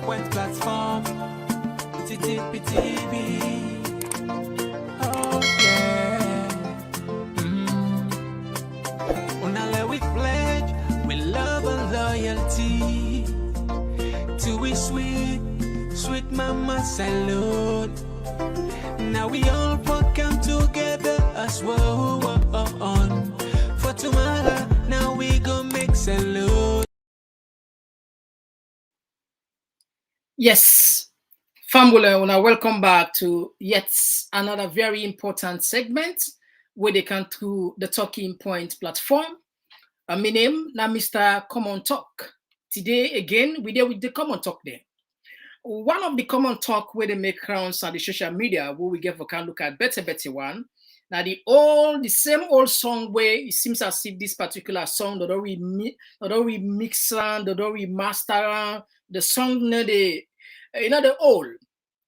point platform. TTPTV. Oh yeah. Unale we pledge with love and loyalty to we sweet mama salute. Now we all come together as well on for tomorrow. Now we go make salute. Yes, Fambula, and welcome back to yet another very important segment where they can through the Talking Point platform. My name now Mr. Komon-Tok. Today again we deal with the Komon-Tok there. One of the Komon-Tok where they make rounds on the social media where we get for can look at better one. Now the same old song where it seems as if this particular song not already mix and not already master the song the old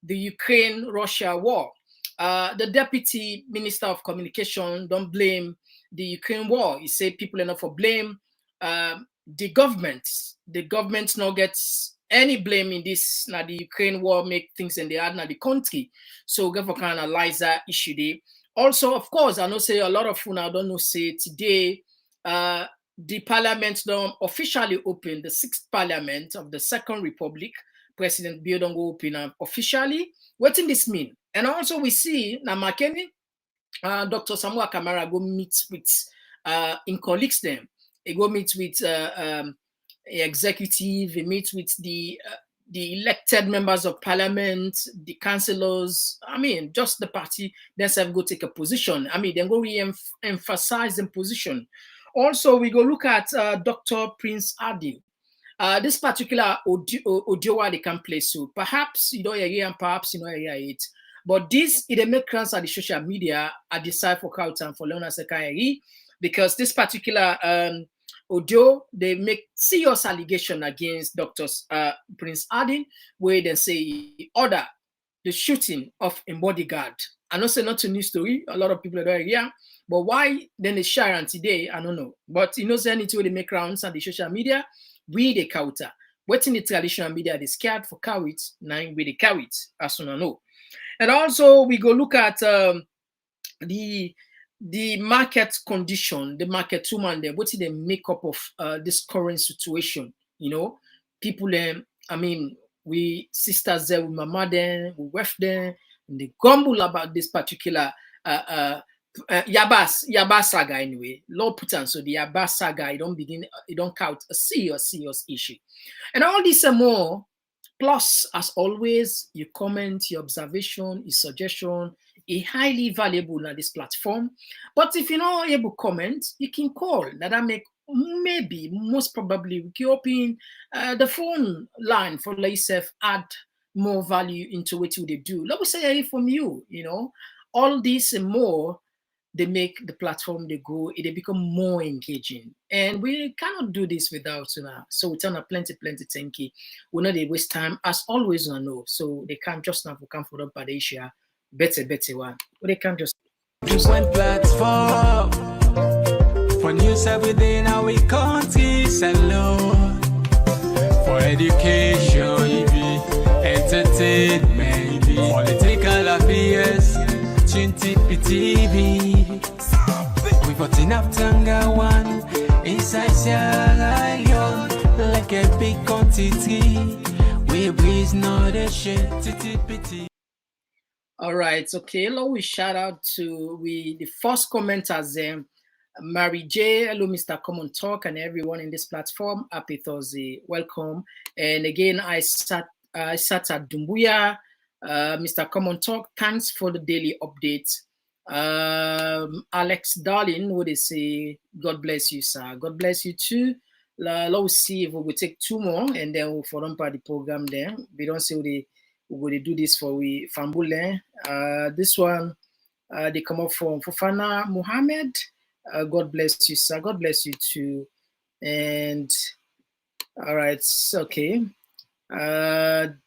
the Ukraine-Russia war. The deputy minister of communication don't blame the Ukraine war. He said people enough for blame the government. The government now gets any blame in this. Now the Ukraine war make things in the hard now the country. So we can analyze that issue there. Also, of course, I know say a lot of you now don't know say today the parliament don't officially open the 6th parliament of the Second Republic. President Bill don't go open officially. What does this mean? And also we see now Makeni, Dr. Samuel Kamara go meet with in colleagues them. He go meet with executive, he meet with the elected members of parliament, the councillors. I mean, just the party themselves go take a position. I mean, then go re-emphasize the position. Also, we go look at Dr. Prince Adil. This particular audio they can play so perhaps you know and perhaps you know it. But this it make rounds at the social media at the side for crowd and for Leone Sekayeri because this particular audio they make serious allegation against Dr. Prince Adil, where they say order the shooting of a bodyguard. I know say not a new story, a lot of people are here, but why then they share and today I don't know. But you know say anything they make rounds on the social media, we the counter. What in the traditional media they scared for cow it, nine we the cow it, as soon as know. And also we go look at the market condition, the market woman there, what's the makeup of this current situation? You know, people I mean, we sisters there with mama there, we wife there, and they grumble about this particular Yabas saga anyway. Law put on so the Yabas saga, it don't count a serious issue. And all this and more, plus as always, your comment, your observation, your suggestion, is highly valuable on this platform. But if you're not able to comment, you can call. That make maybe most probably we can open the phone line for yourself, add more value into what you do. Let me say from you, you know, all this and more, they make the platform they grow, they become more engaging. And we cannot do this without so we turn up plenty thank you. We know they waste time as always know. So they can't just now come for the Asia. Better one. But they can't just one platform for news every day now we country alone. For education, entertainment, political affairs, TTPTV. We got enough Tanga one inside Sierra Leone, like a big quantity. We breeze not a shit. TTPT. All right, okay. Hello, we shout out to the first commenters there. Mary J, hello, Mr. Komon-Tok, and everyone in this platform. Happy Thursday, welcome. And again, I sat at Dumbuya. Mr. Komon-Tok, thanks for the daily update. Alex Darling, what they say? God bless you, sir. God bless you too. Let's see if we will take 2 more and then we'll follow up the program there. We don't say we're going to do this for we Fambule. This one, they come up from Fofana Muhammad. God bless you, sir. God bless you too. And all right, okay.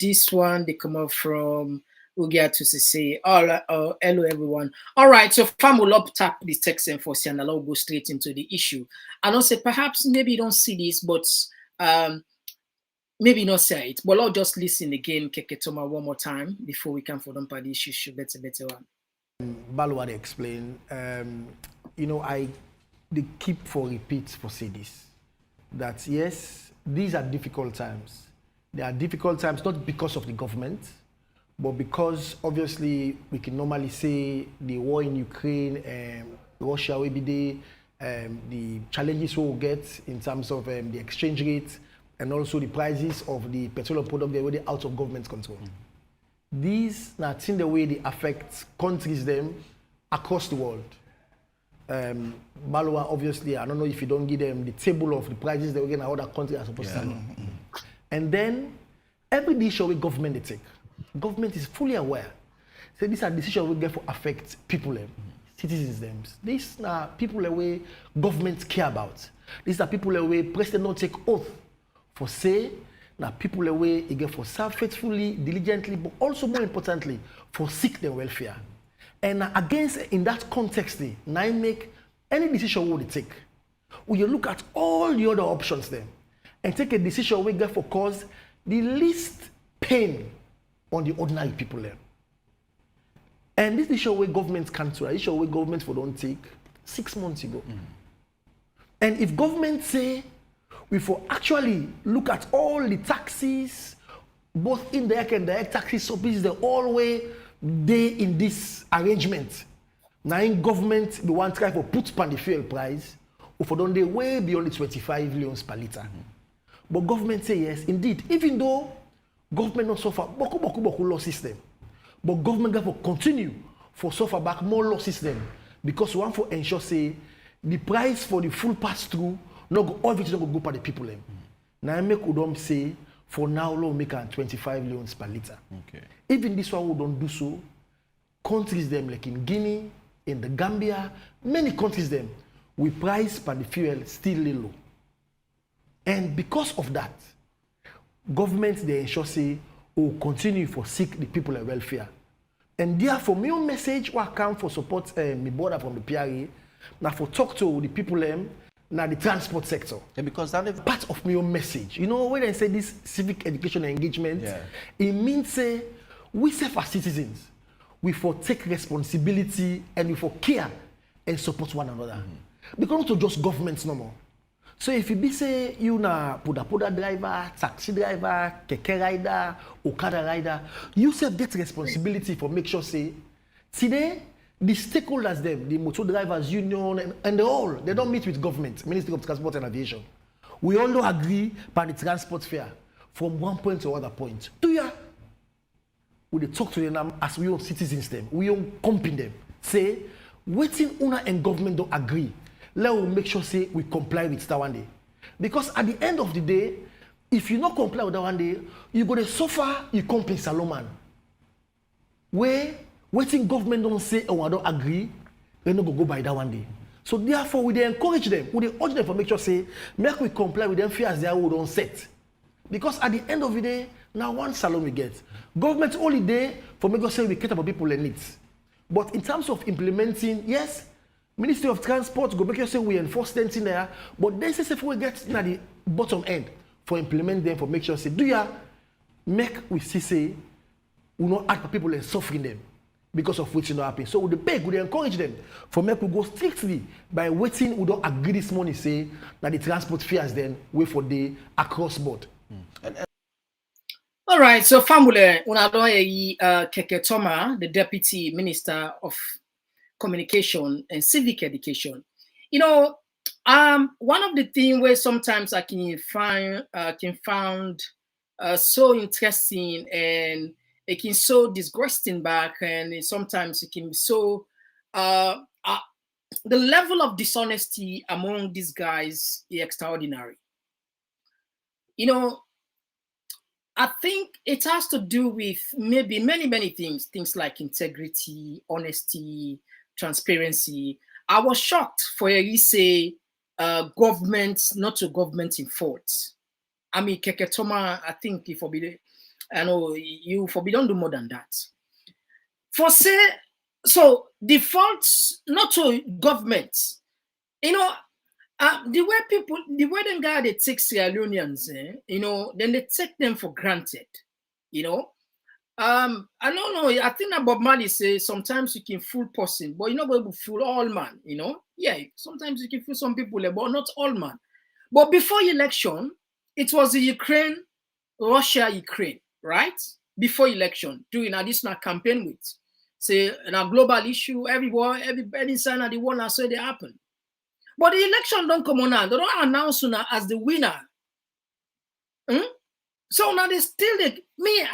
This one they come up from Ugia to say, hello everyone. All right, so Fam will up tap this text and for and I'll go straight into the issue. And I'll say perhaps maybe you don't see this, but maybe not say it, but I'll just listen again, Keketoma, one more time before we come for them party issue better one. Balwa they explain, you know, they keep for repeat for say this, that yes, these are difficult times. They are difficult times not because of the government, but because obviously we can normally say the war in Ukraine, Russia will be there, the challenges we will get in terms of the exchange rate and also the prices of the petroleum product, they're already out of government control. These are in the way they affect countries them across the world. Balwa, obviously, I don't know if you don't give them the table of the prices that we're getting other countries are supposed to sell. And then every decision we government they take, government is fully aware. So these are decisions we get for affect people, citizens them. These are people away government care about. These are people away president don't take oath for say. Now people away again for serve faithfully, diligently, but also more importantly for seek their welfare. And against in that context, now make any decision we take. We you look at all the other options then and take a decision we get for cause the least pain on the ordinary people there. And this decision where governments cancel, this issue where governments for don't take 6 months ago. And if government say we for actually look at all the taxes, both indirect and direct taxes, so this is the all way they in this arrangement. Now in government, the one try for put on the fuel price, or for don't they way beyond the 25 millions per liter. But government say yes, indeed, even though government not suffer boku law system, but government got to continue for suffer back more law system because one for ensure say the price for the full pass through no go all it no go for the people them. Now I make Udom say for now law make 25 millions per liter. Okay. Even this one we don't do so, countries them like in Guinea, in the Gambia, many countries them, we price per the fuel still low. And because of that, governments they ensure say will continue for seek the people and welfare. And therefore, my own message will come for support me border from the PRA, now for talk to the people now the transport sector. Yeah, because that part of my own message. You know, when I say this civic education and engagement, it means say we say for citizens, we for take responsibility and we for care and support one another. Because not just governments no more. So if you be say you na poda driver, taxi driver, keke rider, okada rider, you self get responsibility for make sure say today the stakeholders them, the motor drivers union and they don't meet with government, Ministry of Transport and Aviation. We all agree by the transport fare from one point to other point. Do ya? We talk to them as we own citizens them, we own company them. Say, waiting una and government don't agree. Let us make sure say we comply with that one day. Because at the end of the day, if you not comply with that one day, you're going to suffer you company Salomon. Where waiting government don't say oh I don't agree, they're not going to go by that one day. So therefore we encourage them, we urge them for make sure say make we comply with them fears they are don't set. Because at the end of the day, now one salon we get. Government only day for make us say we care about people and needs. But in terms of implementing, yes, Ministry of Transport go make sure say we enforce things in there, but then say if we get to the bottom end for implement them for make sure say do ya make we see say we not add people and suffering them because of which not happen. So we beg, we encourage them for make we go strictly by waiting we don't agree this morning say that the transport fares then wait for the across board. All right, so family, Keke Toma, the Deputy Minister of Communication and Civic Education. You know, one of the things where sometimes I can find so interesting and it can so disgusting back, and sometimes it can be so the level of dishonesty among these guys is extraordinary. You know, I think it has to do with maybe many things like integrity, honesty, transparency. I was shocked for you say government, not to government in fault. I mean, Keke Toma, I think you forbid. I know you forbid don't do more than that. For say so, the faults not to government. You know, the way them guy they take Sierra Leoneans, then they take them for granted, you know. I don't know. I think that Bob Marley says sometimes you can fool person, but you're not going to fool all man, you know. Yeah, sometimes you can fool some people, but not all man. But before election, it was the Ukraine, Russia, right? Before election, during additional campaign with, say, a global issue, everybody sign the one I say they happen. But the election don't come on now. They don't announce now as the winner. So now they still we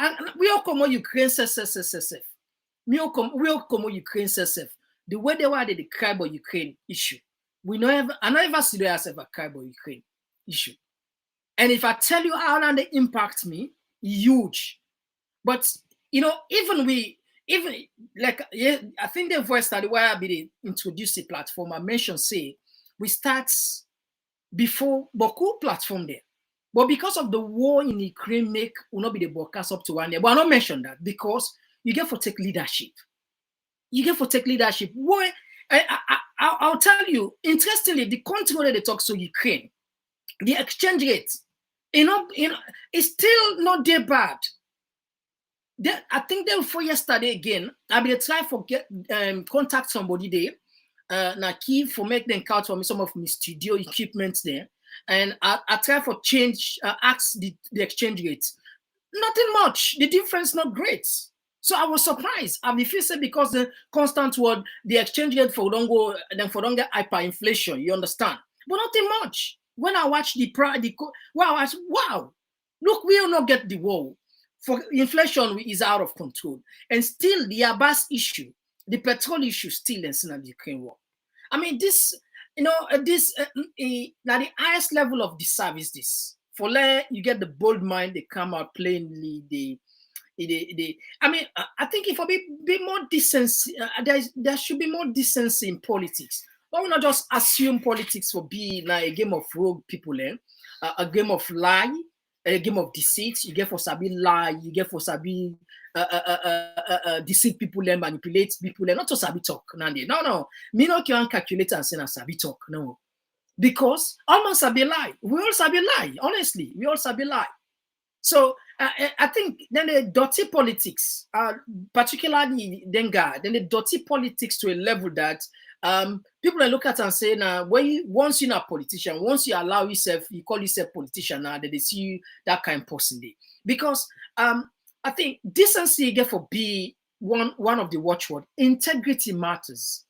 all come on Ukraine self. We all come on Ukraine self. The way they were they cry about Ukraine issue. I never see they ever cry about Ukraine issue. And if I tell you how long they impact me, huge. But even like I think the voice that why I be introduce the platform I mentioned say we start before Boku platform there. But because of the war in Ukraine, will not be the broadcast up to 1 year. But I don't mention that because you get for take leadership. Why? I'll tell you, interestingly, the country where they talk to Ukraine, the exchange rate, it's still not that bad. I think then for yesterday again, I be try for contact somebody there, na key for make them count for me some of my studio equipment there. And I try for change, ask the exchange rate. Nothing much. The difference not great. So I was surprised. I feel say because the constant word, the exchange rate for don't go, then for don't get hyperinflation. You understand? But nothing much. When I watch wow, look, we will not get the war. For inflation is out of control, and still the Abbas issue, the petrol issue, still in the Ukraine war. I mean this. This now the highest level of the service. This for you get the bold mind. They come out plainly. I mean, I think if I be more decency, there should be more decency in politics. Why we not just assume politics for be like a game of rogue people, a game of lie, a game of deceit. You get for sabi lie, you get for sabi deceive people and manipulate people and not just sabi talk. No. Me no can calculate and say na sabi talk. No. Because almost sabi lie. We all sabi lie. Honestly, we all sabi lie. So I think then the dirty politics, particularly then the dirty politics to a level that people look at and say now once you're a politician, once you allow yourself, you call yourself politician now, they see you that kind of person there. Because I think decency get for be one of the watchword. Integrity matters.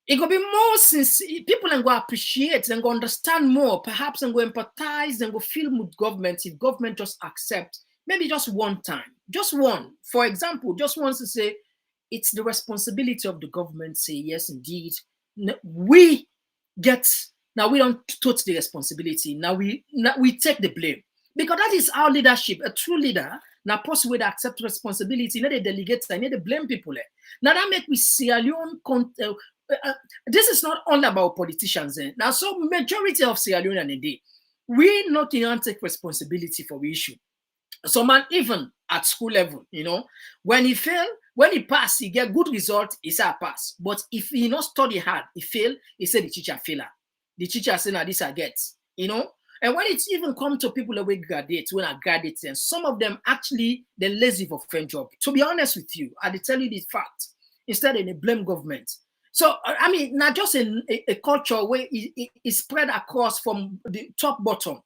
It will be more sincere. People and go appreciate and go understand more, perhaps and go empathize and go feel with government if government just accept, maybe just one time, just one. For example, just wants to say it's the responsibility of the government. Say yes, indeed, we get now. We don't take the responsibility. Now we take the blame because that is our leadership. A true leader now possible to accept responsibility. Not they delegate. Not they blame people. Now that make we Sierra Leone. This is not only about politicians. Now, so majority of Sierra Leone and day, we not can take responsibility for the issue. So man, even at school level, when he fail, when he pass, he get good result, he say pass. But if he not study hard, he fail, he say the teacher fail. The teacher say now this I get, And when it's even come to people that we graduate, when I graduate, and some of them actually they're lazy for friend job. To be honest with you, I tell you the fact. Instead, they blame government. So, I mean, not just a culture where it's spread across from the top bottom,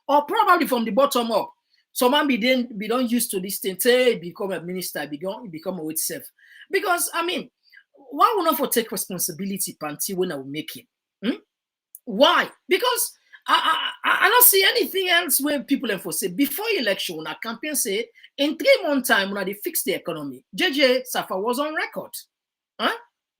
or probably from the bottom up. So, man, we don't used to this thing, say, become a minister, become a wait self. Because, I mean, why would not for take responsibility, Panty, when I will make it? Why? Because I don't see anything else where people say before election, when a campaign say, in 3 months' time, when they fix the economy, JJ Safa was on record.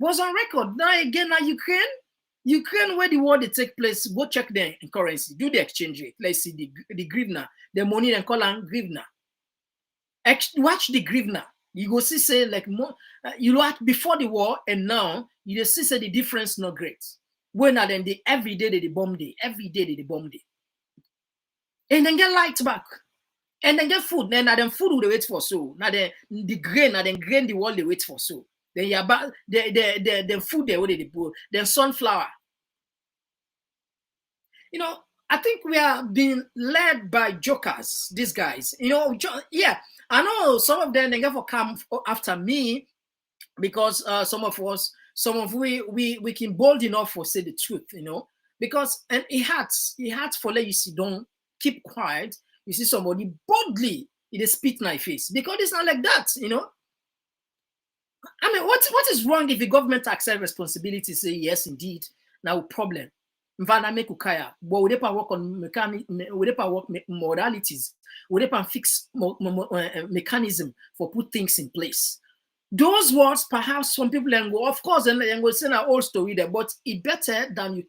Was on record. Now again, now Ukraine, where the war they take place, go check the currency, do the exchange rate. Let's see the grivna, the money they call on grivna. Watch the grivna. You go see say like more. You know what before the war and now you see say the difference not great. When now then every day they bomb day, and then get light back, and then get food. Then them food will they wait for so. Now the grain, the world they wait for so. Then you about the food they what they put, then sunflower. I think we are being led by jokers, these guys. Yeah, I know some of them, they never come after me because some of we can bold enough for say the truth, because and it hurts for let you see, don't keep quiet. You see somebody boldly, it is spit in my face because it's not like that, I mean, what is wrong if the government accept responsibility, say yes, indeed, now problem. Mvana make ukaya, but we don't work on we don't work modalities, we don't fix mechanism for put things in place. Those words, perhaps some people can go, of course, and go say an old story there, but it better than you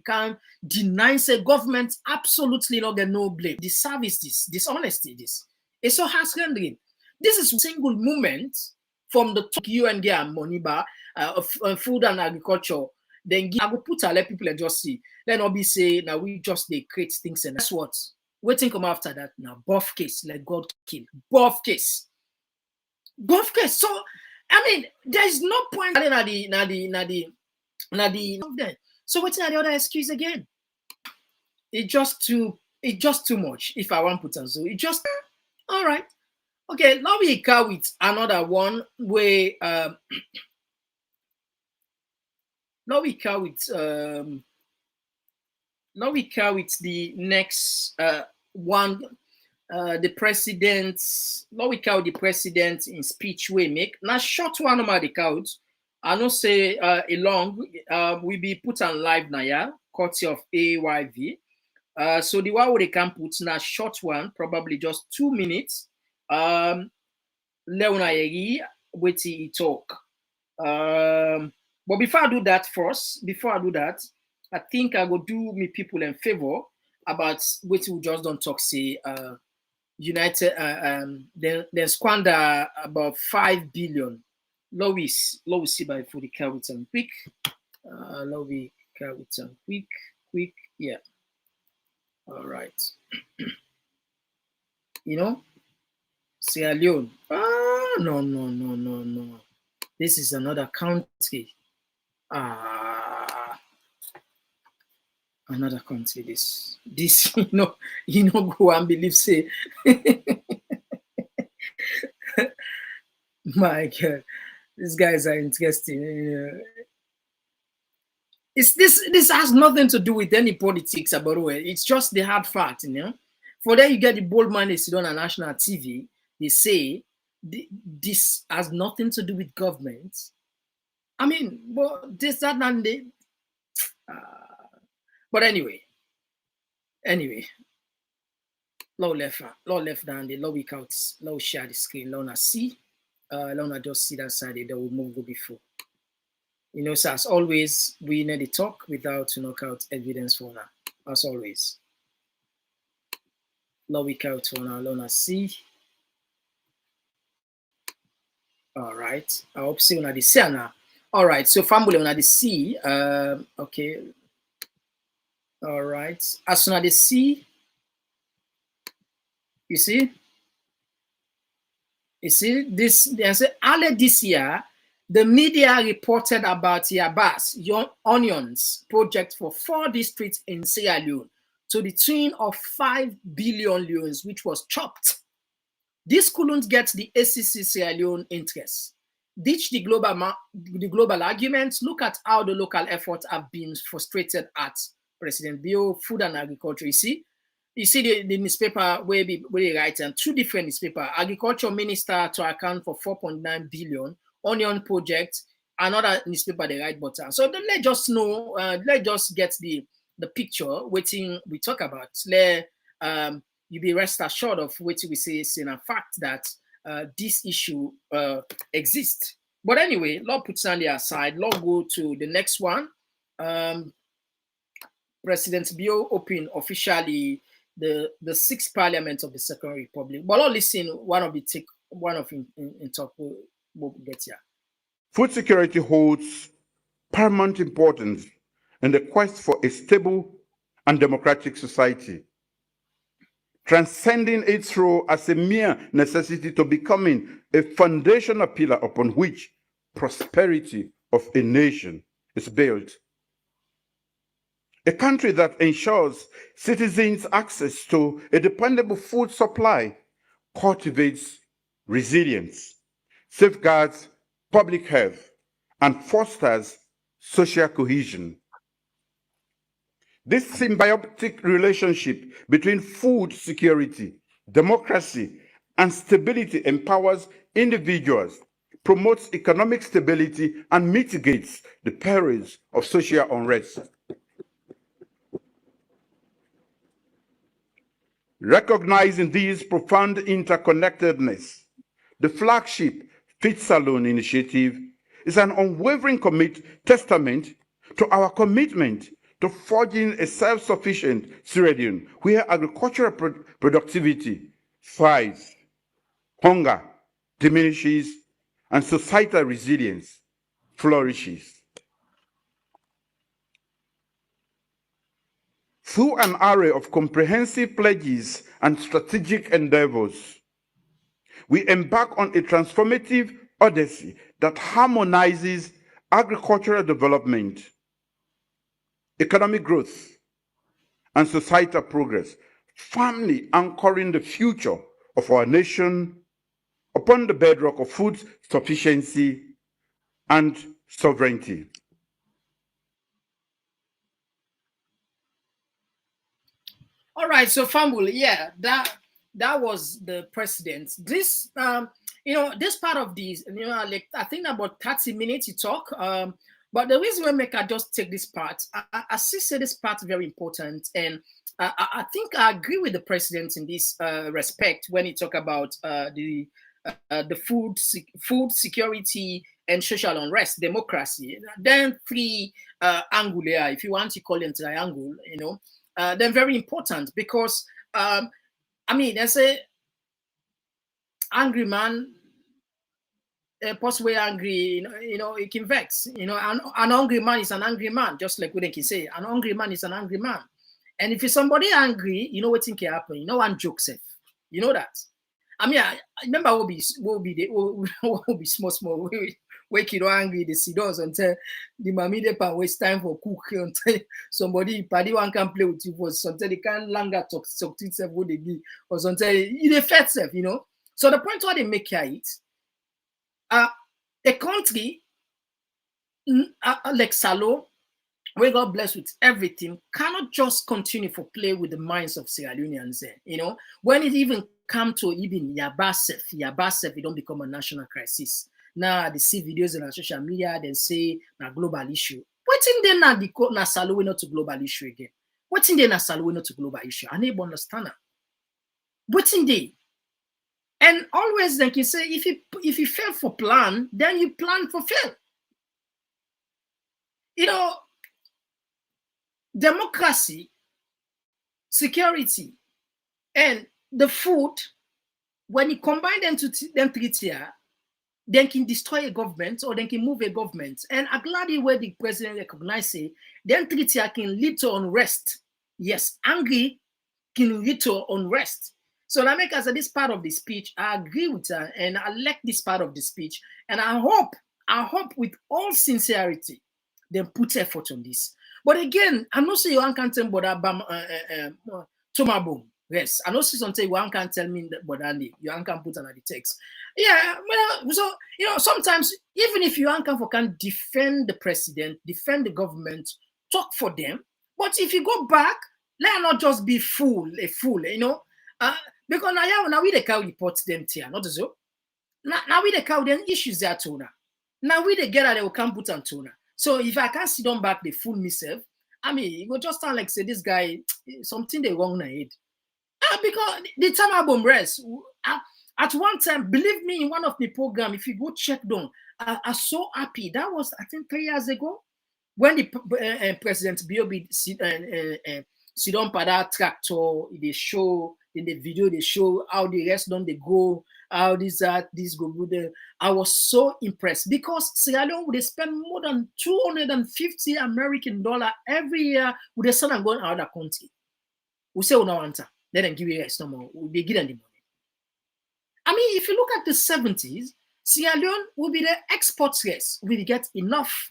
can deny say government absolutely not get no blame. The service, this dishonesty, this it's so harsh handling. This is a single moment from the you and get money bar of food and agriculture. Then I go put let people and just see. Then I'll be say now we just they create things and that's what. Waiting come after that now. Buff case, let God kill. Buff case. Buff case. So I mean, there is no point in the so what's the other excuse again? It's just too much. If I want to put on so it just all right. Okay, now we go with another one where now we go with the next one. The president, now we count the president in speech we make. Now short one of the count. I know say a long we be put on live now, yeah, courtesy of AYV. So the one we can put now short one, probably just 2 minutes. Leone wait he talk. But before I do that, I think I go do me people in favor about what we just don't talk say United then squander about 5 billion. Lois see by for the car with some quick. Lowi car with some quick, yeah. All right. Sierra Leone. No. This is another country. Another country. This go and believe say. My God, these guys are interesting. It's this has nothing to do with any politics about it. It's just the hard fact, For there you get the bold man they sit on a national TV. They say this has nothing to do with government. I mean, but this that and they. But anyway, low left down the low week out, low share the screen, low na see, low na just see that side that will move go before. So as always, we need to talk without to knock out evidence for now. As always. Low week out for now, low na see. All right. I hope see on the see now. All right. So family on the see. Okay. All right. As soon as they see, you see this. They say earlier this year, the media reported about Yabas Young Onions project for 4 districts in Sierra Leone to the tune of 5 billion leones, which was chopped. This couldn't get the ACC Sierra Leone interest. Ditch the global arguments. Look at how the local efforts have been frustrated at President Bio, Food and Agriculture. You see the newspaper where they write and 2 different newspaper. Agriculture Minister to account for 4.9 billion. Onion project, another newspaper they write button. So let's just know, let's just get the picture. Waiting we talk about. You be rest assured of what we say is in a fact that this issue exists. But anyway, Lord puts on the aside. Lord go to the next one. President Bio opened officially the 6th Parliament of the Second Republic. But Lord listen, one of in talk we'll get here. Food security holds paramount importance in the quest for a stable and democratic society, transcending its role as a mere necessity to becoming a foundational pillar upon which prosperity of a nation is built. A country that ensures citizens' access to a dependable food supply cultivates resilience, safeguards public health, and fosters social cohesion. This symbiotic relationship between food security, democracy, and stability empowers individuals, promotes economic stability, and mitigates the perils of social unrest. Recognizing this profound interconnectedness, the flagship Fit Salon initiative is an unwavering testament to our commitment to forging a self-sufficient Sierra Leone where agricultural productivity thrives, hunger diminishes, and societal resilience flourishes. Through an array of comprehensive pledges and strategic endeavors, we embark on a transformative odyssey that harmonizes agricultural development, economic growth, and societal progress, firmly anchoring the future of our nation upon the bedrock of food sufficiency and sovereignty. All right, so Fambul, yeah, that was the president. This this part of this, like I think about 30 minutes you talk. But the reason we make I just take this part, I still say this part very important, and I think I agree with the president in this respect when he talk about the food security and social unrest, democracy. Then three angular, if you want to call them triangle, they're very important because there's a angry man, possibly angry, it can vex. An angry man is an angry man, just like we can say, an angry man is an angry man. And if you're somebody angry, what thing can happen? One joke safe. You know that. I remember we'll be small. Wake you angry, the sidons until the mommy they pan waste time for cook until somebody party one can play with you for something they can't longer talk itself what they be or something it affects self, So the point why they make here is a country like Salo, where God bless with everything, cannot just continue to play with the minds of Sierra Leoneans. When it even come to even Yabasef, it don't become a national crisis. Now they see videos on social media, they say na global issue. What in there na Salo not to global issue again? What in there na Salo not to global issue? I need to understand that. What in there? And always like you say, if you fail for plan, then you plan for fail. Democracy, security, and the food, when you combine them three tier, then can destroy a government or then can move a government. And I'm glad where the president recognizes it, then three tier can lead to unrest. Yes, angry can lead to unrest. So that makes us this part of the speech, I agree with her, and I like this part of the speech. And I hope with all sincerity, they put effort on this. But again, I'm not saying you can't tell me about Tomabom. Yes, I know something one can't tell me that, but you can't put another text. Yeah, well, so sometimes even if you can defend the president, defend the government, talk for them. But if you go back, let not just be a fool, because now we the cow report them here, not so. Now we the cow then issues there tuna. Now we the get they will come put on tuna. So if I can't sit down back, they fool myself. It will just sound like say this guy something they wrong in the head. Because the time album rest at one time, believe me, in one of the program, if you go check down, I so happy. That was I think 3 years ago when the President Biobi sit on that tractor. They show in the video, they show how the rest don't they go, how this go good. I was so impressed because Sierra Leone would spend more than $250 American every year with the son and going out of the country. We say we don't want to. Let them give you rest no more. We'll be getting the money. If you look at the 70s, Sierra Leone will be the export race. We get enough.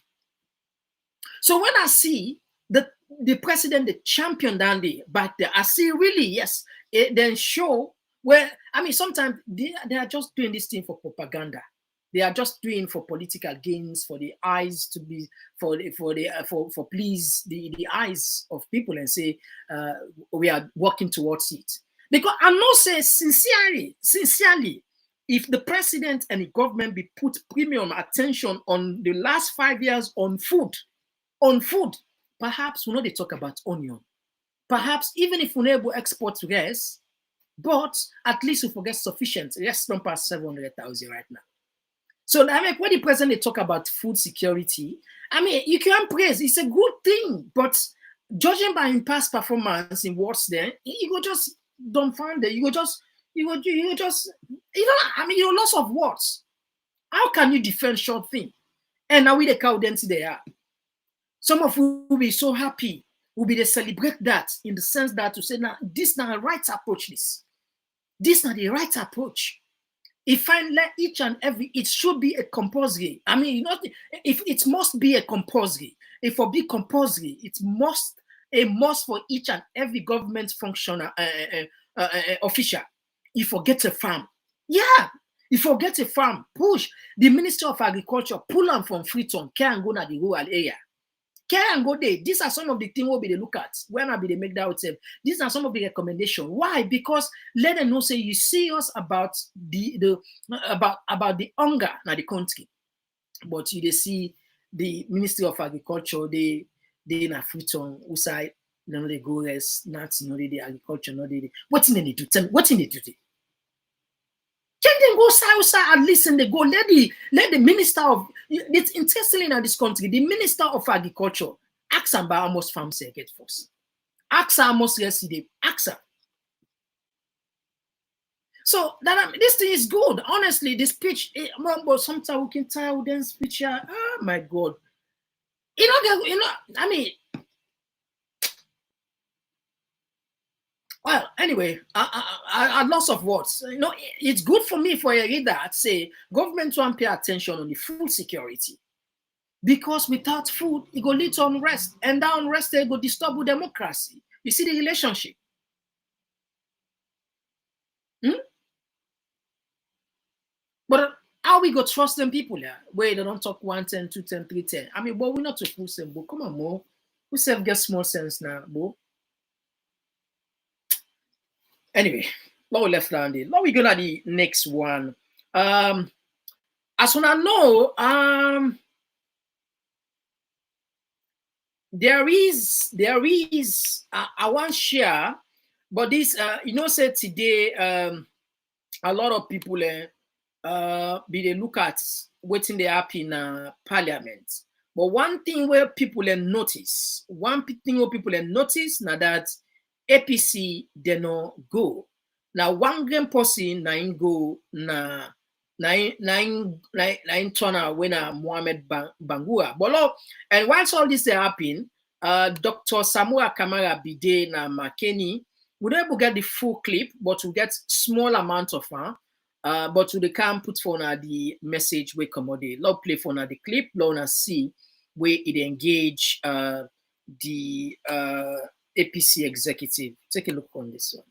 So when I see the the president, the champion down there, but I see really, yes, it then show where, I mean, sometimes they are just doing this thing for propaganda. They are just doing for political gains, for the eyes to be, for please the eyes of people and say, we are working towards it. Because I know say sincerely, if the president and the government be put premium attention on the last 5 years on food, perhaps we know they talk about onion. Perhaps even if we able export less, but at least we forget sufficient. Yes, don't pass 700,000 right now. So I mean, when the president talk about food security, I mean, you can praise. It's a good thing, but judging by his past performance in what's there, you go just dumbfounded. You go just, you know, I mean, you're loss of words. How can you defend short thing? And now with the cow density they are. Some of you will be so happy, will be to celebrate that in the sense that to say, now, this is not the right approach, this is not the right approach. If I let each and every, it should be a compulsory. I mean, not if it must be a compulsory. If it be compulsory, it must a must for each and every government functioner, official. If forget a farm, yeah. If forget a farm, push the Minister of Agriculture, pull them from Freetown, can go to the rural area. Can go there. These are some of the things we'll be to look at. When I be they make that out. These are some of the recommendations. Why? Because let them know say you serious about the about the hunger in the country, but you they see the Ministry of Agriculture they in a Freetown who side you know they go rest not you know the agriculture no they what in they do tell me what in they do they can they go south and listen they go let the Minister of it's interesting in this country the Minister of Agriculture ask about how much farms they get first ask how much yesterday ask her. So that this thing is good honestly this speech but sometimes we can tell them speech oh my god you know I mean well, anyway, I lots of words. You know, it's good for me for a reader to say government won't pay attention on the food security. Because without food, it will lead to unrest. And that unrest it will disturb democracy. You see the relationship. But how we go trust them people here? Where they don't talk 110, 210, 310. I mean, but we're not to fool them, but come on, more. We self get small sense now, bro. Anyway, now we left down there. Now we go to the next one. As soon as I know, there is I want share, but this you know said today a lot of people be they look at waiting they happen in parliament. But one thing where people notice now that APC they no go. Now one grand person na go na turn when Mohamed Bangura. But and once all this happen, Dr. Samuel Kamara Bide na Makeni, we don't able get the full clip, but we get small amount of but we can put for the message we come out there. Love play for the clip, love see where it engage the APC executive. Take a look on this one.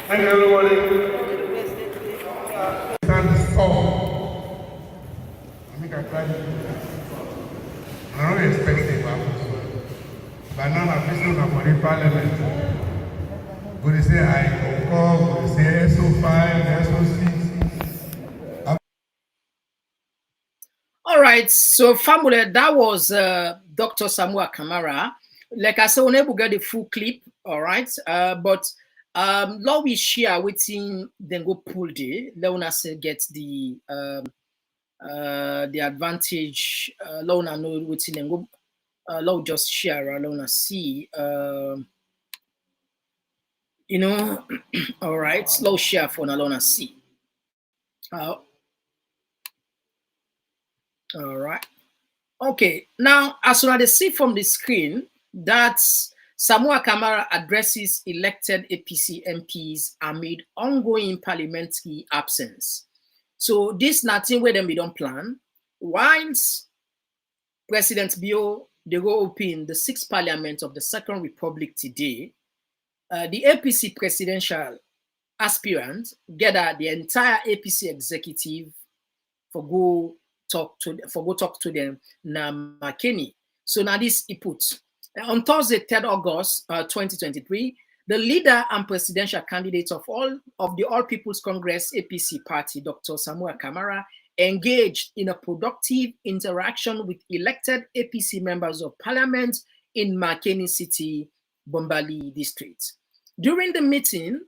Thank you, everybody. Stand tall. I think I tried to do that. I don't expect it to happen. But now I'm listening to the parliament. Would they say I concur? Would they say SO5, SO6? All right. right, so family, that was Dr. Samuel Kamara. Like I said, we're able to get the full clip, all right. But law we share waiting, then go pull the Leona say get the advantage. Leona know waiting and go. Law just share. Leona see. You know, all right. Slow share for Leona see. All right. Okay, now as soon as they see from the screen that Samuel Kamara addresses elected APC MPs amid ongoing parliamentary absence. So this nothing where them we don't plan. Once President Bio they go open the 6th Parliament of the Second Republic today, the APC presidential aspirant gather the entire APC executive for go talk to them na Makeni. So now this he put on Thursday, 3rd August 2023, the leader and presidential candidate of the All People's Congress APC party, Dr. Samuel Kamara, engaged in a productive interaction with elected APC members of parliament in Makeni City, Bombali district. During the meeting,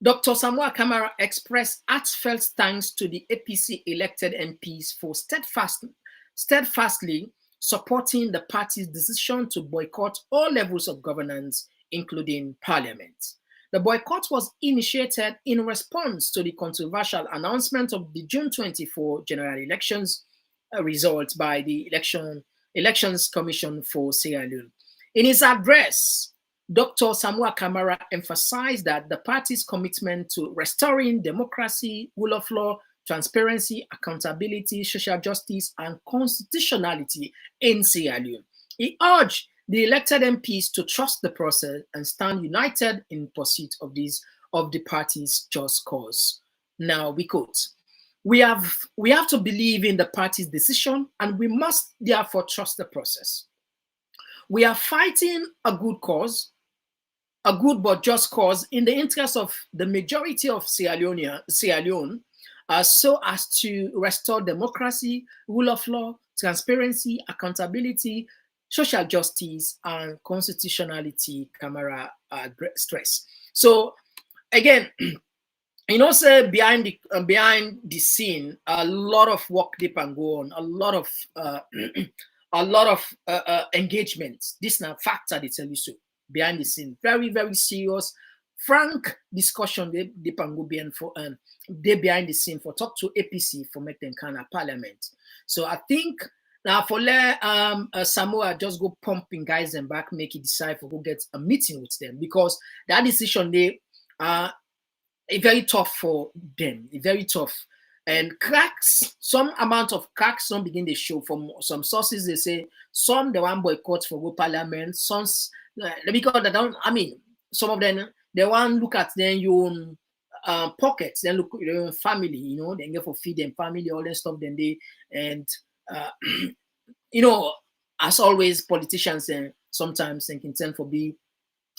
Dr. Samuel Kamara expressed heartfelt thanks to the APC elected MPs for steadfastly supporting the party's decision to boycott all levels of governance, including parliament. The boycott was initiated in response to the controversial announcement of the June 24 general elections results by the Elections Commission for Sierra Leone. In his address, Dr. Samuel Kamara emphasized that the party's commitment to restoring democracy, rule of law, transparency, accountability, social justice, and constitutionality in Sierra Leone. He urged the elected MPs to trust the process and stand united in pursuit of the party's just cause. Now we quote, we have to believe in the party's decision and we must therefore trust the process. We are fighting a good cause, a good but just cause in the interest of the majority of Sierra Leone, so as to restore democracy, rule of law, transparency, accountability, social justice, and constitutionality, Kamara stress. So again, you know, say behind the scene, a lot of work deep and go on, a lot of engagements. This now factor they tell you so. Behind the scene, very, very serious, frank discussion they can go behind the scene for talk to APC for make them kind of parliament. So I think now for let Samoa just go pumping guys and back, make it decide for go get a meeting with them because that decision they very tough for them, very tough. And cracks, some amount of cracks, some begin to show from some sources. They say some they want boycott for go parliament, some because they don't. I mean, some of them they want look at their own pockets, then look at their own family. You know, they get for feed them family, all that stuff. Then they you know, as always, politicians sometimes they can tend for be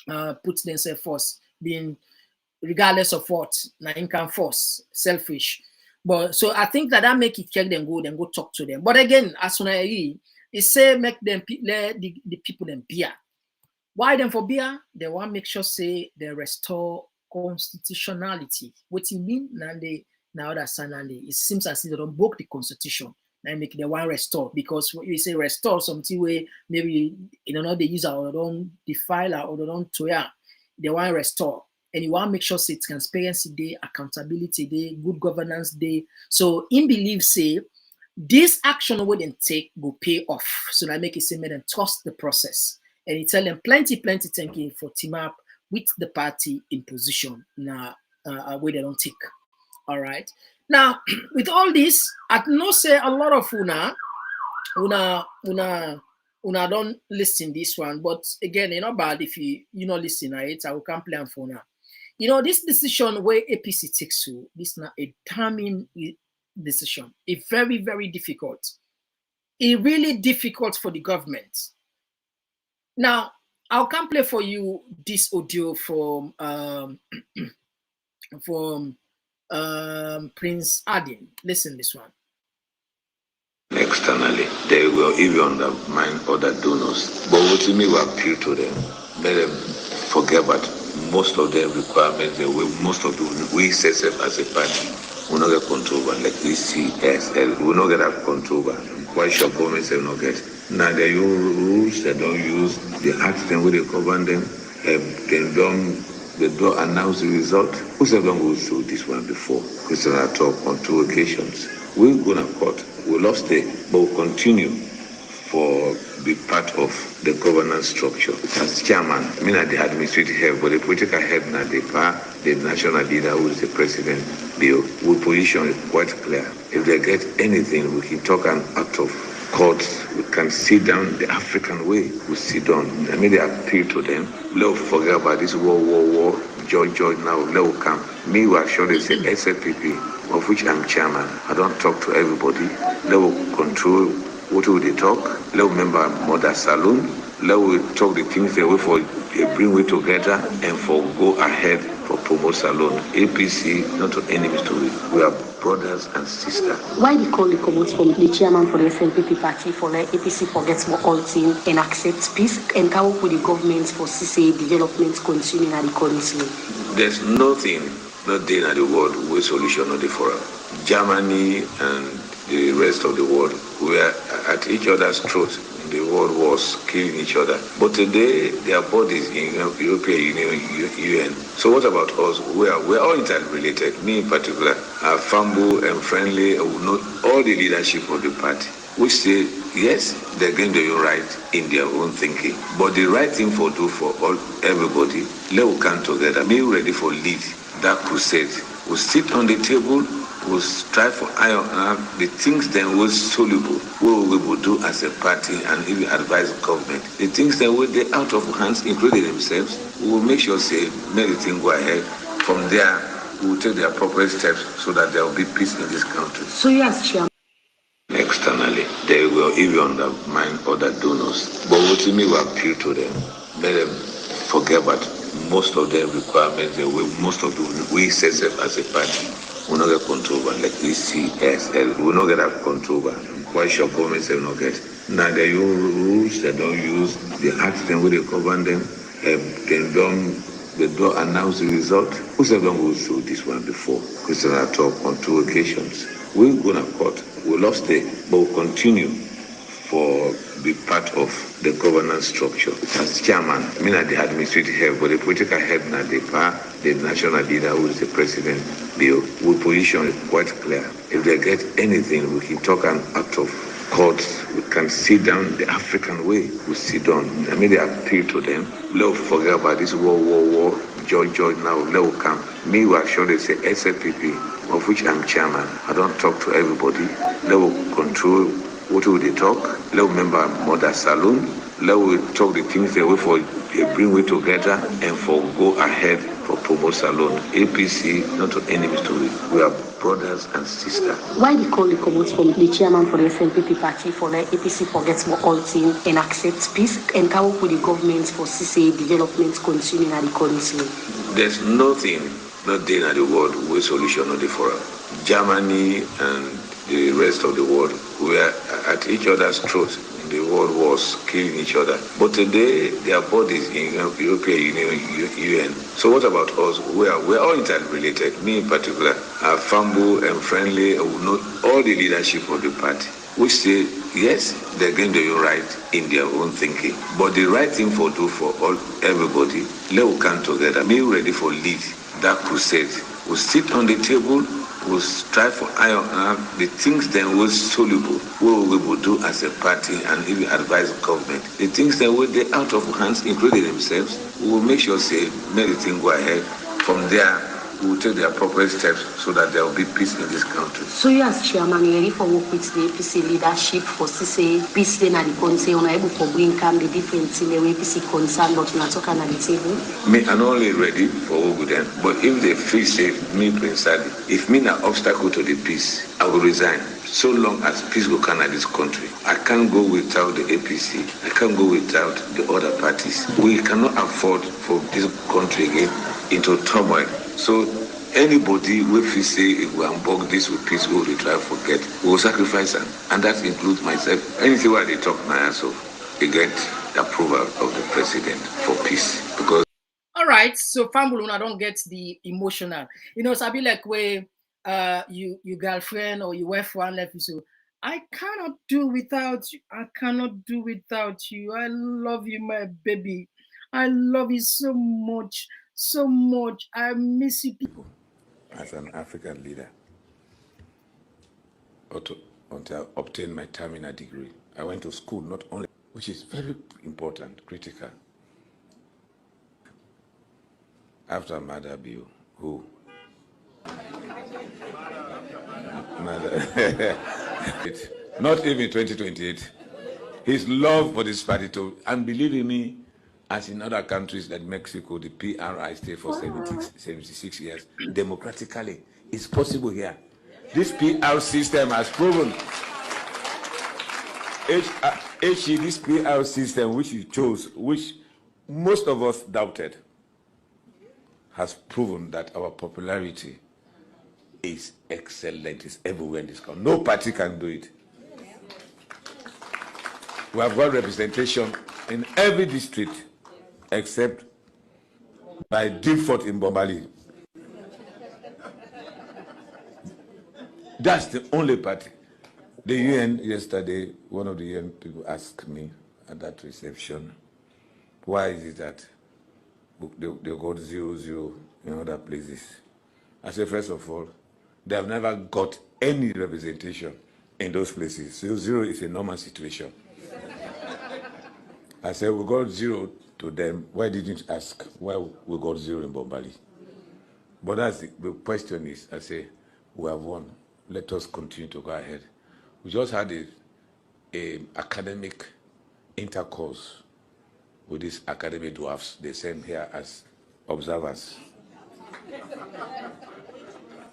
put themselves first, being regardless of what, na income force, selfish. But so I think that make it check them go talk to them. But again, as soon as I read, it say make them let the people them beer. Why them for beer? They want to make sure say they restore constitutionality. What it mean? Now that it seems as if they don't broke the constitution. Now make they want restore because when you say restore something where maybe you know they use our own defiler or their own toya. They want restore. And you want to make sure say transparency day, accountability day, good governance day. So in belief say this action we then take will pay off. So that make it say make them trust the process. And he tell them plenty thanking for team up with the party in position now where they don't take. All right. Now with all this, I know say a lot of una don't listen this one, but again, it's not bad if you not listen to it. I will come plan for now. You know, this decision where APC takes to, this is not a damning decision. It's very, very difficult. It's really difficult for the government. Now, I'll come play for you this audio from Prince Adin. Listen this one. externally. They will even undermine other donors. But what we appeal to them, let them forget about most of their requirements, most of we set up as a party. We not get control like ECSL. We not get that control. Why should government say not get? Now they use rules, they don't use the act them where they govern them. They don't announce the result. We have done go through this one before. Christian talk on 2 occasions. We'll go to court. We lost it, but we'll continue for be part of the governance structure. As chairman, I mean at the administrative head, but the political head now the national leader who is the president, Bill, we position it quite clear. If they get anything, we can talk an act of court, we can sit down the African way, we sit down. I mean they appeal to them. Let's forget about this war, George now, let's come. Me, we actually say SLPP, of which I'm chairman. I don't talk to everybody. Let's control what will they talk? Let's remember Mother Saloon. Let's talk the things they way for bring we together and for go ahead for promote Salon. APC, not an enemy to it. We are brothers and sisters. Why the call the comments from the chairman for the SNPP party for the APC forgets more all team and accepts peace and come up with the government for CCA development continuing at the country? There's nothing not there in the world with solution not for us. Germany and the rest of the world were at each other's throat. The world was killing each other. But today, their bodies in European Union, UN. So what about us? We're all interrelated. Me in particular, are humble and friendly. I will know all the leadership of the party. We say, yes, they're going to be right in their own thinking. But the right thing for do for everybody, let's come together. Me ready for lead that crusade. We'll sit on the table. We'll strive for iron and the things that were soluble. What we will do as a party and even advise the government. The things that were out of hands, including themselves, we will make sure say make the thing go ahead. From there, we will take the appropriate steps so that there will be peace in this country. So yes, Chairman. Externally, they will even undermine other donors. But what we appeal to them, let them forget about most of their requirements. Most of we set up as a party. We not get control like ECSL. We not get that control. Why should government say not get? Now they use rules, they don't use the act them where they govern them. They don't announce the result. We have done go through this one before. Christian talk on 2 occasions. We'll go to court. We lost it, but we'll continue for be part of the governance structure. As chairman, I mean at the administrative head, but the political head now the national leader who is the president, Bill, we position it quite clear. If they get anything, we can talk an act of court, we can sit down the African way, we sit down. I mean they appeal to them. Let's forget about this war, George now, let's come. Me, we actually say SLPP, of which I'm chairman. I don't talk to everybody. Let's control what will they talk? Let's remember Mother Saloon. Let's talk the things they way for bring we together and for go ahead for promote Salon. APC, not an enemy to it. We are brothers and sisters. Why the call the comments from the chairman for the SNPP party for the APC forgets more all team and accepts peace and come up with the government for CCA development continuing at the country? There's nothing not there in the world with solution not for us. Germany and the rest of the world were at each other's throat. The world was killing each other. But today, their bodies in European Union, UN. So what about us? We're all interrelated. Me in particular, are humble and friendly. I will know all the leadership of the party. We say, yes, they're going to be right in their own thinking. But the right thing for do for everybody, let's come together. Me ready for lead that crusade. We'll sit on the table. We'll strive for iron and the things that were soluble. What we will do as a party and even advise the government. The things that were out of hands, including themselves, we will make sure say make the thing go ahead. From there, we will take the appropriate steps so that there will be peace in this country. So you as chairman, you ready for work with the APC leadership for CCA peace then at the country, you able for bring come the difference in the way APC concern, but you are talking at the table? Me, I'm only ready for work with them. But if they feel safe, me, Prince Ali, if me an obstacle to the peace, I will resign. So long as peace will come at this country. I can't go without the APC. I can't go without the other parties. We cannot afford for this country again into turmoil. So Anybody if we say if we unbog this with peace, we will try to forget. We will sacrifice them. And that includes myself. Anything where they talk now, so they get the approval of the president for peace. Because all right, so Fambuluna don't get the emotional. You know, so I be like where you girlfriend or your wife one left you so I cannot do without you. I cannot do without you. I love you, my baby. I love you so much, so much. I miss you, people. as an African leader, until I obtained my terminal degree, I went to school not only, which is very important, critical. After Mother Bill, who? Not even 2028. His love for this party, and believe in me, as in other countries like Mexico, the PRI stayed for 76 years, democratically. It's possible here. This PR system has proven. This PR system which you chose, which most of us doubted, has proven that our popularity is excellent. It's everywhere in this country. No party can do it. We have got representation in every district except by default in Bombali. That's the only party. The UN yesterday, one of the UN people asked me at that reception, why is it that they got 0-0 in other places? I said, first of all, they have never got any representation in those places. 0-0 is a normal situation. I said, we got 0 to them. Why didn't you ask why we got 0 in Bombali? But that's the question is, I say, we have won. Let us continue to go ahead. We just had a academic intercourse with these academic dwarfs. They sent here as observers.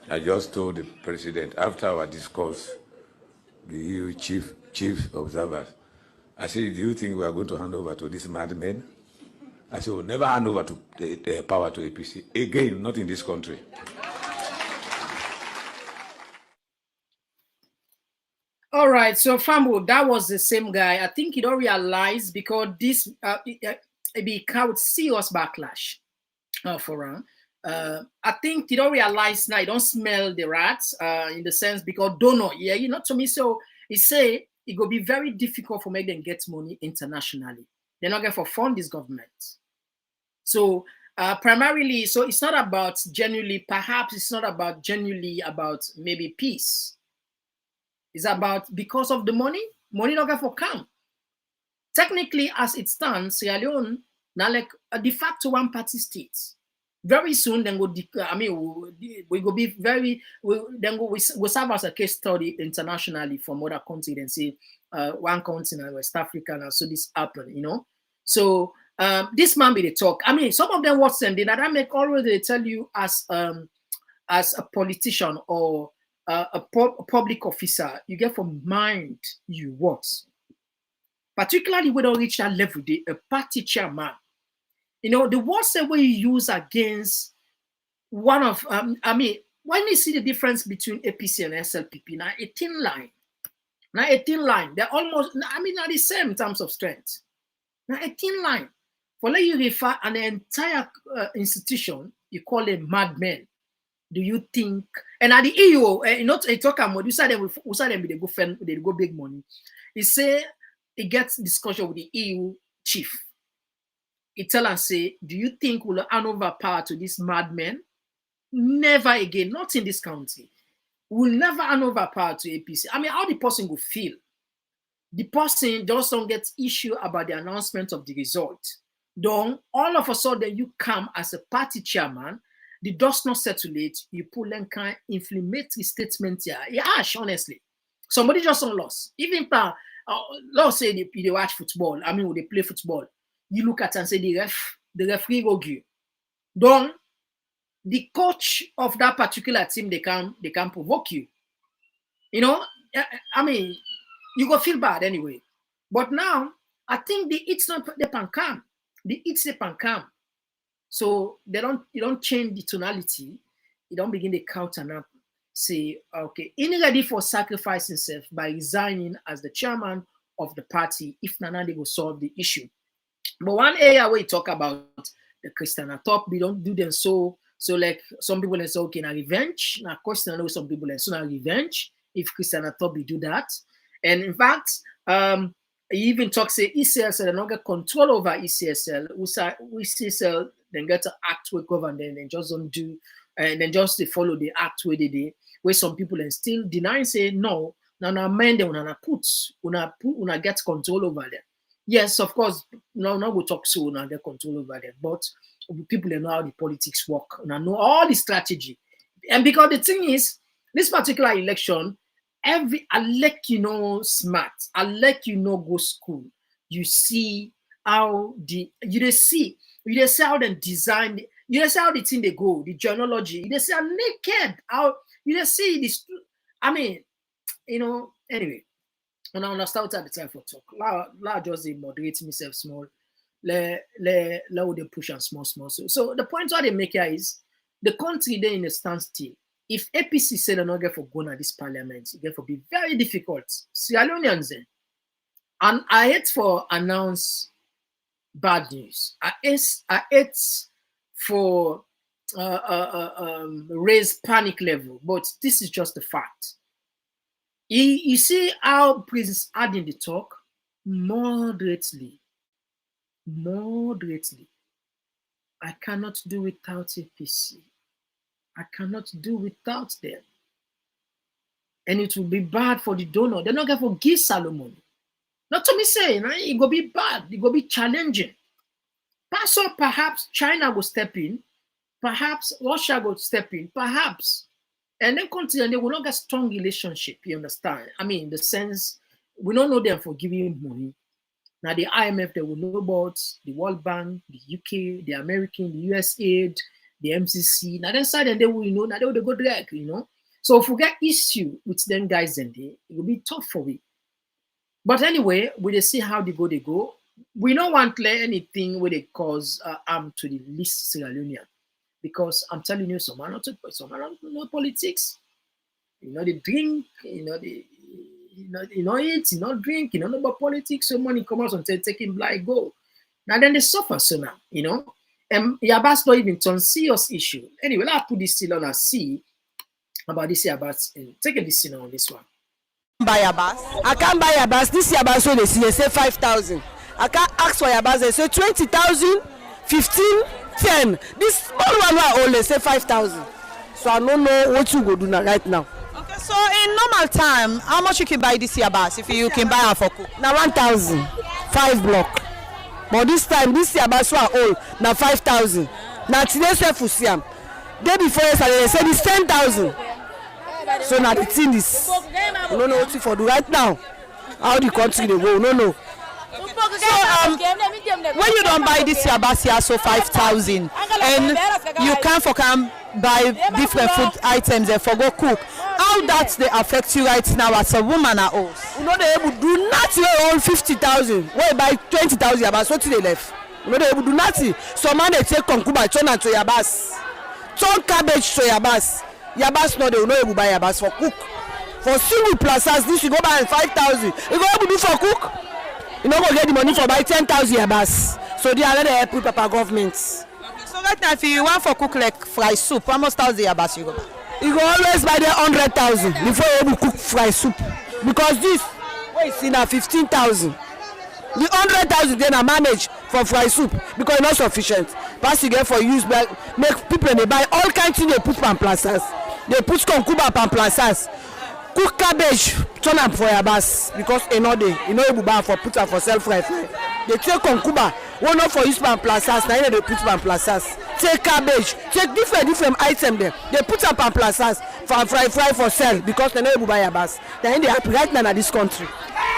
I just told the president, after our discourse, the EU chief observers, I said, do you think we are going to hand over to these madmen? I said, we'll never hand over to the power to APC. Again, not in this country. All right, so Fambo, that was the same guy. I think he don't realize because this it became serious backlash for him. I think he don't realize now. He don't smell the rats in the sense because don't know. Yeah, you know to me. So he say it will be very difficult for make them get money internationally. They're not going to fund this government. So primarily, so it's not about genuinely. Perhaps it's not about genuinely about maybe peace. It's about because of the money not going for come. Technically, as it stands, Sierra Leone now like a de facto one-party state. Very soon, then we go be very. We serve as a case study internationally from other countries and say one continent, West Africa, now so this happen, you know. So this man be the talk. I mean, some of them watch them. Did that make always they tell you as a politician or a public officer, you get from mind you what. Particularly when you reach that level, a party chairman. You know, the words that we use against one of, when you see the difference between APC and SLPP, now 18 line, they're almost, not the same in terms of strength. Now 18 line, for let you refer an entire institution, you call them madmen. Do you think, and at the EU, you talk about, you said them they go big money. He say, he gets discussion with the EU chief. He tell and say, do you think we'll hand over power to these madmen? Never again, not in this country. We'll never hand over power to APC. I mean, how the person will feel? The person just don't get issue about the announcement of the result. Then all of a sudden you come as a party chairman, the dust not circulate, you pull them kind of inflammatory statement here. Yeah, honestly. Somebody just on loss. Even let's say they watch football, when they play football. You look at and say the referee will give. Then the coach of that particular team, they can provoke you. You know, you go feel bad anyway. But now, I think it's not the pan calm. It's the pan calm. So you don't change the tonality. he don't begin to counter now. Say, okay, he ready for sacrificing himself by resigning as the chairman of the party if Nana will solve the issue. But one area where we talk about the Christian top, we don't do them so like some people say, okay, now revenge. Now question, I know some people say, now revenge if Christian top we do that. And in fact, he even talks say ECSL and not get control over ECSL. We ECSL then get to act with government and just don't do, and then just they follow the act where they did. Where some people and still deny say no, now men they una get control over them. Yes, of course, no we talk so now get control over them, but people know how the politics work, and know all the strategy. And because the thing is, this particular election, I like smart, I like go school. You see how you see how they design, you see how the thing they go, the journalogy, you see how naked, how you see this. I mean, anyway, when I start at the time for talk, la just moderate myself small, let they push and small. So the point what they make here is the country there in a standstill. If APC say they're not going for going at this parliament, it's going to be very difficult. Sierra Leoneans then. And I hate for announce bad news. I hate for raise panic level, but this is just the fact. You see how Prince adding the talk moderately. I cannot do without APC. I cannot do without them. And it will be bad for the donor. They're not going to give Solomon. Not to me saying, it will be bad. It will be challenging. So perhaps China will step in. Perhaps Russia will step in. Perhaps. And then continue. They will not get strong relationship. You understand? I mean, the sense, we don't know them for giving money. Now the IMF, they will know about the World Bank, the UK, the American, the US aid, the MCC. Now that side, and they will now they will go direct, So if we get issue with them guys, then it will be tough for we. But anyway, we see how they go. We don't want to let anything where they cause harm to the least Sierra Leonean, because I'm telling you, some are not know politics. They drink. They eat. Drink. Know about politics. So money comes out and taking blind go. Now then they suffer so now. Yabas not even turn serious issue. Anyway, let's put this still on and see about this Yabas. Take a listen on this one. Buy Yabas. I can't buy Yabas. This Yabas so they say 5,000. I can't ask for Yabas. They say 20,000, 15, 10. This small one they say 5,000. So I don't know what you go do now right now. Okay, so in normal time, how much you can buy this Yabas if you can buy her for cook? Now 1,000, 5 block. But this time, this Yabas are old. Now 5,000. Now today say for Siam. Day before yesterday they said it's 10,000. So now the thing is, we don't know what to do right now. How the country they go, no. So when you don't buy this Yabas here, so 5,000, and you can buy different food items and for go cook. How that they affect you right now as a woman at all? You know they able to do nothing on 50,000. Where buy 20,000 Yabas, what they left? You know they able to do nothing. Some man they take konkuba, turn to Yabas, turn cabbage to Yabas. Yabas no they will not able to buy Yabas for cook. For single plazas, this you go buy 5,000. You go able to do for cook. You know go get the money for buy 10,000 Yabas. So they are not help with Papa governments. Okay, so right now if you want for cook like fry soup, how much thousand Yabas you go buy? You go always buy the 100,000 before you able to cook fry soup. Because this, what you see now 15,000. The 100,000 then I manage for fry soup because it's not sufficient. Pass you get for use, make people they buy all kinds of things they put pan plazas. They put konkuba pan plazas. Cook cabbage, turn up for Yabas because you know you buy for put up for self-fry. They take konkuba, one not for use pan plazas, now they put pan plazas. Take cabbage, take different items there. They put up pan plazas for fry for sell because they know you buy Yabas. Then they happy right now in this country.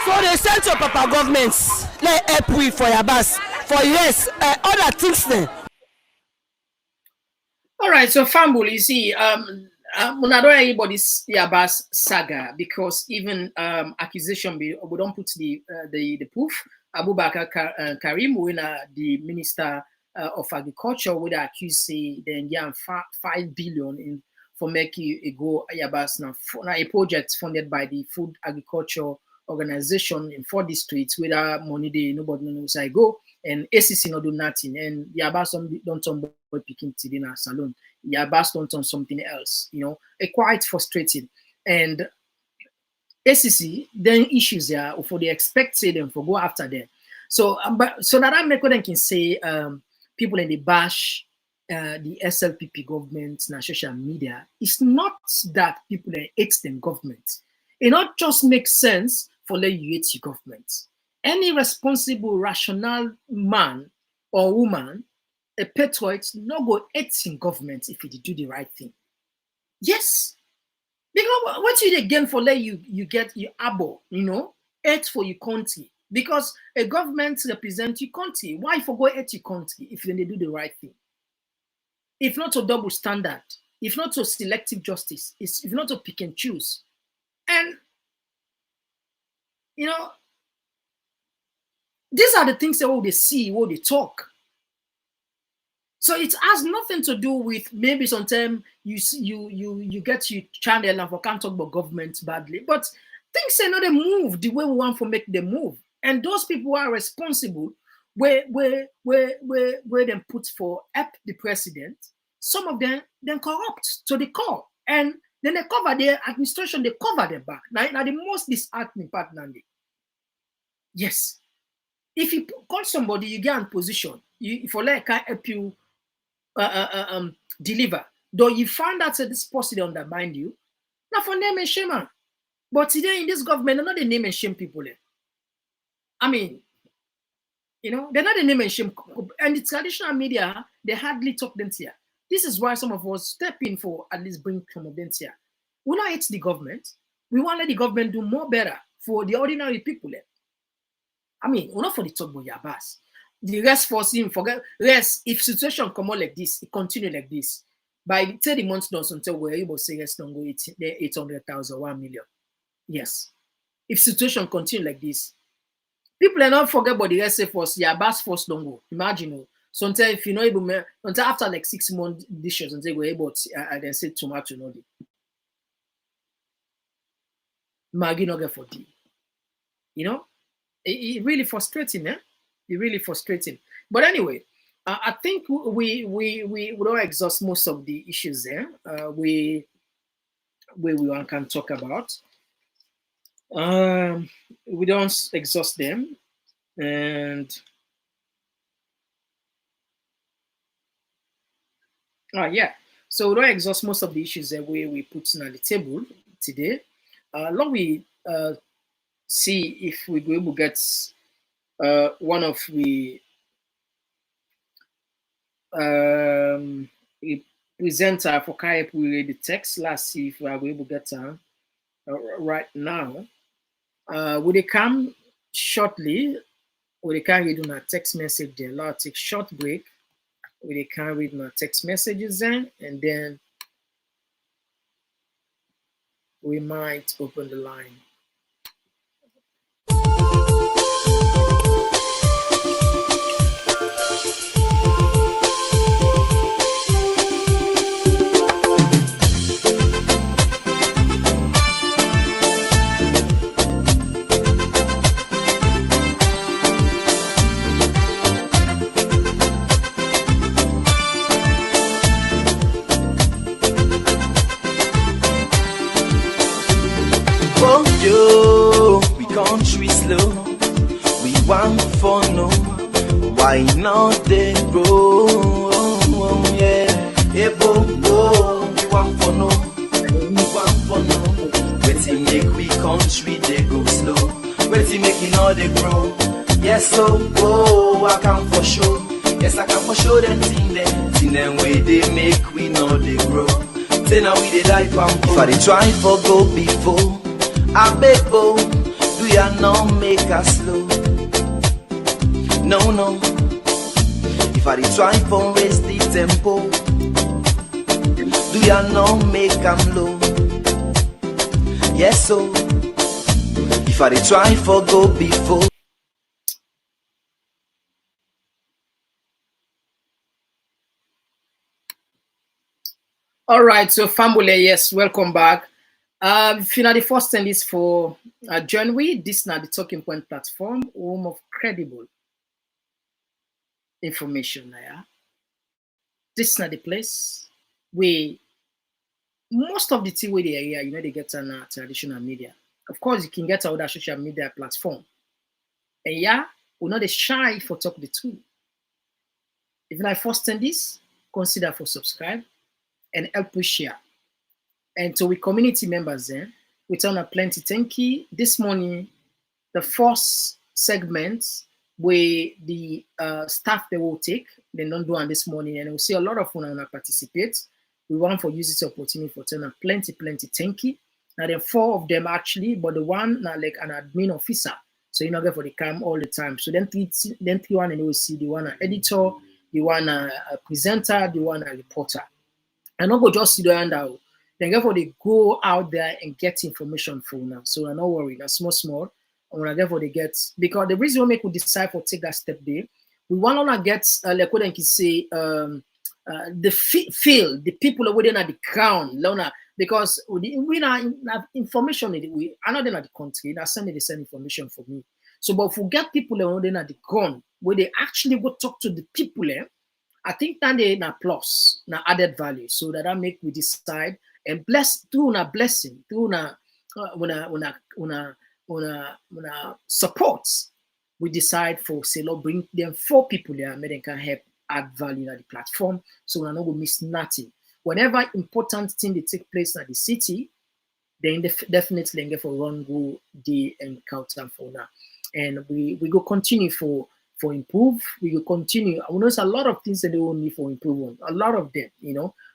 So they send to Papa governments, let help we for Yabas, for yes, other things then. All right, so Fambul, you see, we don't anybody's Yabas saga because even accusation we don't put the proof. Abubakar Karim, when the Minister of Agriculture would accuse say then 5 billion for make you go Yabas now a project funded by the Food Agriculture Organization in 4 districts where money they nobody knows I go and ACC not do nothing and Yabas don't turn boy picking today in a salon. Yabas don't turn something else, a quite frustrating. And ACC then issues there for the expected them for go after them. So so that I make what I can say people in the bash the SLPP government na social media. It's not that people hate the government. It not just makes sense for let you hate your government. Any responsible, rational man or woman, a patriot, no go hate in government if he do the right thing. Yes. Because what you again for let you get your abo, hate for your country. Because a government represents your country. Why forgo hate your country if they do the right thing? If not to double standard, if not to selective justice, if not to pick and choose. And, these are the things that they see, what they talk. So it has nothing to do with maybe sometimes you get your channel and for can't talk about government badly, but things say no they move the way we want to make them move. And those people who are responsible where them put for help the president, some of them then corrupt to the core. And then they cover their administration, they cover their back. Now the most disheartening part, Nandi. Yes. If you call somebody, you get in position, if you like can't help you deliver, though you find out that this person undermine you, now for name and shame. But today in this government, they're not the name and shame people. I mean, they're not the name and shame. And the traditional media, they hardly talk them here. This is why some of us step in for at least bring some of them here. We don't hate the government. We want to let the government do more better for the ordinary people. I mean, we're not for the top boy Abbas. The rest for him, forget rest. If situation come on like this, it continue like this. By 30 months done until we're able to say yes, don't go 800,000, 1 million. Yes. If situation continue like this, people are not forget about the rest force, Abbas force don't go. Imagine. Sometimes if you're not able until after like 6 months dishes until we're able to then say tomato no. Maggie not get for D. It really frustrating, It really frustrating. But anyway, I think we don't exhaust most of the issues there. We can talk about. We don't exhaust them, and yeah. So we don't exhaust most of the issues that we put on the table today. Long we see if we go able to get one of the presenter for Kayep. We read the text. Let's see if we are able to get right now. Will they come shortly? Will they can read on a text message there? Let's take short break. Will they can read my text messages then, and then we might open the line. Country slow, we want for no. Why not they grow? Yeah, hey, bo, we want for no. We want for no. Waiting make we country they go slow. Waiting making all they grow. Yes, so I can for sure. Yes, I can for sure them thing them. Thing them way they make we know they grow. Say now we they die pam. If I they try for go before, I beg bo. Do ya not make us slow? No. If I try for raise the tempo, do ya not make them low? Yes, so if I try for go before. All right, so family, yes, welcome back. If you're not the first thing is for join we, this is not the Talking Point platform, home of credible information. Yeah? This is not the place where most of the thing where they are here, they get on traditional media. Of course, you can get other social media platform. And yeah, we're not shy for talk the truth. If you're not first thing this, consider for subscribe and help push share. And so we community members then, we turn up plenty. Thank you. This morning, the first segment where the staff they will take, they don't do on this morning, and we'll see a lot of fun participate. We want for use this opportunity for turn up plenty. Thank you. Now there are 4 of them actually, but the one now like an admin officer. So you not get for the cam all the time. So then three one and you will see the one editor, the one a presenter, the one a reporter. And not go just sit down now. Then therefore they go out there and get information from now. So I'm not worried. That's small. And when I therefore they get, because the reason we make we decide for take that step there, we want to get like what I can say the feel, the people within at the ground, because we have information we are not in the country, they're sending the same information for me. So but if we get people within at the ground where they actually go talk to the people I think that they na plus, na added value, so that make we decide and bless through na blessing, through na support. We decide for say, Lord, bring them 4 people there, and they can help add value at the platform, so we're not going to miss nothing. Whenever important thing they take place at the city, then definitely get for run go the encounter for now, and we go continue for improve. We will continue. I know there's a lot of things that they will need for improvement. A lot of them,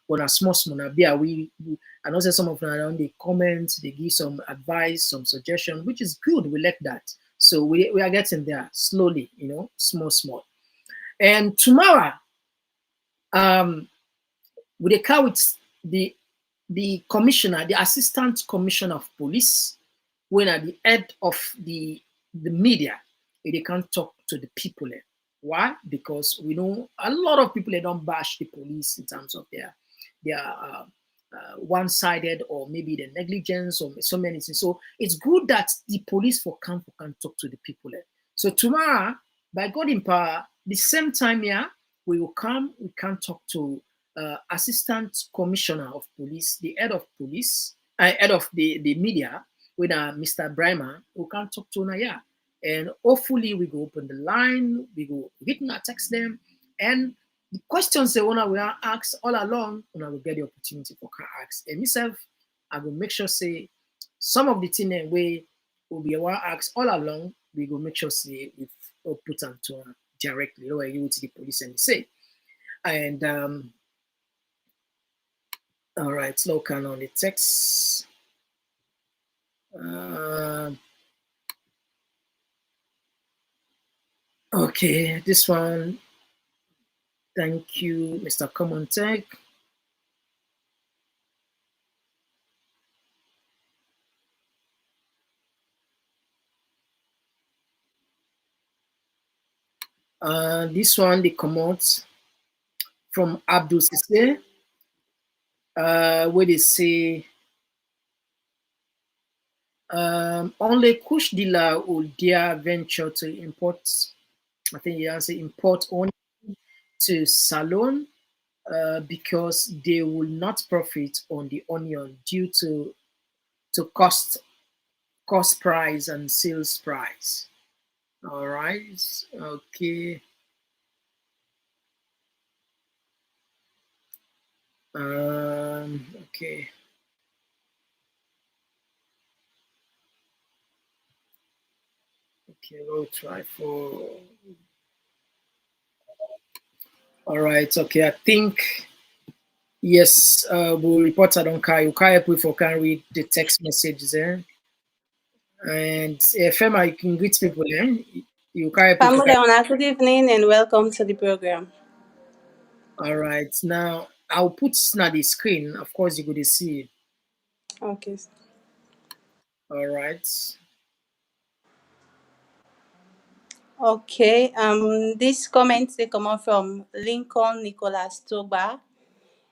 when a small we I know some of them on the comments, they give some advice, some suggestion, which is good. We like that. So we are getting there slowly, small. And tomorrow, we come with the commissioner, the assistant commissioner of police, when at the head of the media, they can't talk to the people. Why? Because we know a lot of people they don't bash the police in terms of their one-sided or maybe the negligence or so many things. So it's good that the police can talk to the people. So tomorrow, by God in power, the same time here, we can talk to assistant commissioner of police, the head of police, head of the media, with Mr. Brimer, who can talk to Naya. And hopefully we go open the line, we go written text them, and the questions they wanna will ask all along, and I will get the opportunity for can ask. And myself, I will make sure say some of the things that we will be able to ask all along, we will make sure say we put them to directly, or you to the police and say. And all right, look on the text. Okay, this one. Thank you, Mr. Komon-Tok. This one they come out from Abdul Sise, where they say only Kush dealer will dare venture to import. I think you answer import only to Salon because they will not profit on the onion due to cost price and sales price. All right, okay. Okay. Okay, we'll try for. All right. Okay, I think yes. We'll report it on Kai. Kai, if we can read the text messages there. And Fema, you can greet people there. You can. Good evening and welcome to the program. All right. Now I'll put now the screen. Of course, you're going to see it. Okay. All right. Okay. These comments they come out from Lincoln Nicholas Toba.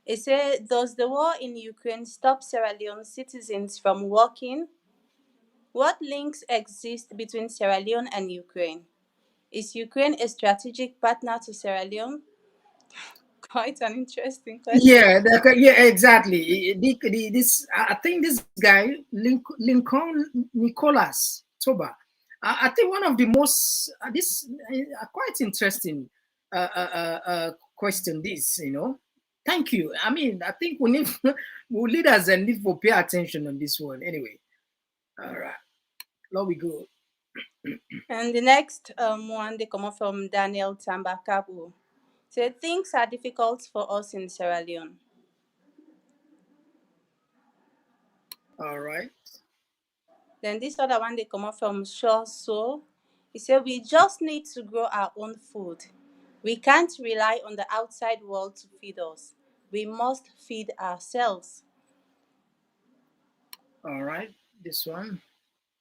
It says, does the war in Ukraine stop Sierra Leone citizens from working? What links exist between Sierra Leone and Ukraine? Is Ukraine a strategic partner to Sierra Leone? Quite an interesting question. Yeah, exactly. This I think this guy Lincoln Nicholas Toba. I think one of the most this quite interesting question. This thank you. I mean, I think we need we leaders and need to pay attention on this one. Anyway, all right, now we go. And the next one, they come up from Daniel Tambakabu. So things are difficult for us in Sierra Leone. All right. Then this other one, they come up from Shaw So. He said, we just need to grow our own food. We can't rely on the outside world to feed us. We must feed ourselves. All right. This one.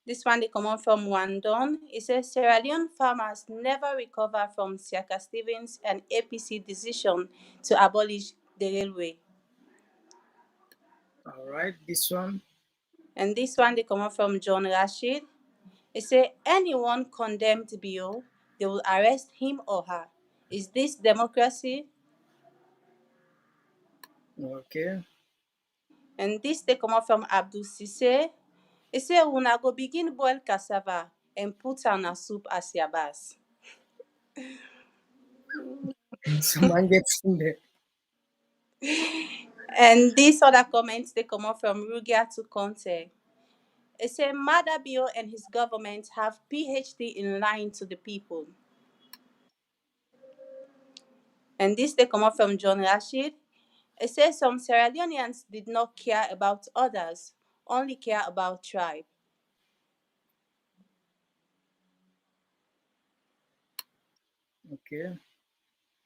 This one, they come up from Wandon. It says, Sierra Leone farmers never recover from Siaka Stevens and APC decision to abolish the railway. All right. This one. And this one, they come up from John Rashid. It says, anyone condemned bill, they will arrest him or her. Is this democracy? Okay. And this, they come up from Abdul Sise. It says, una go begin boil cassava and put on a soup as yabas. Someone gets in there. And these other comments, they come up from Rugia to Conte. It says, Madabio and his government have PhD in lying to the people. And this, they come up from John Rashid. It says some Sierra Leoneans did not care about others, only care about tribe. Okay.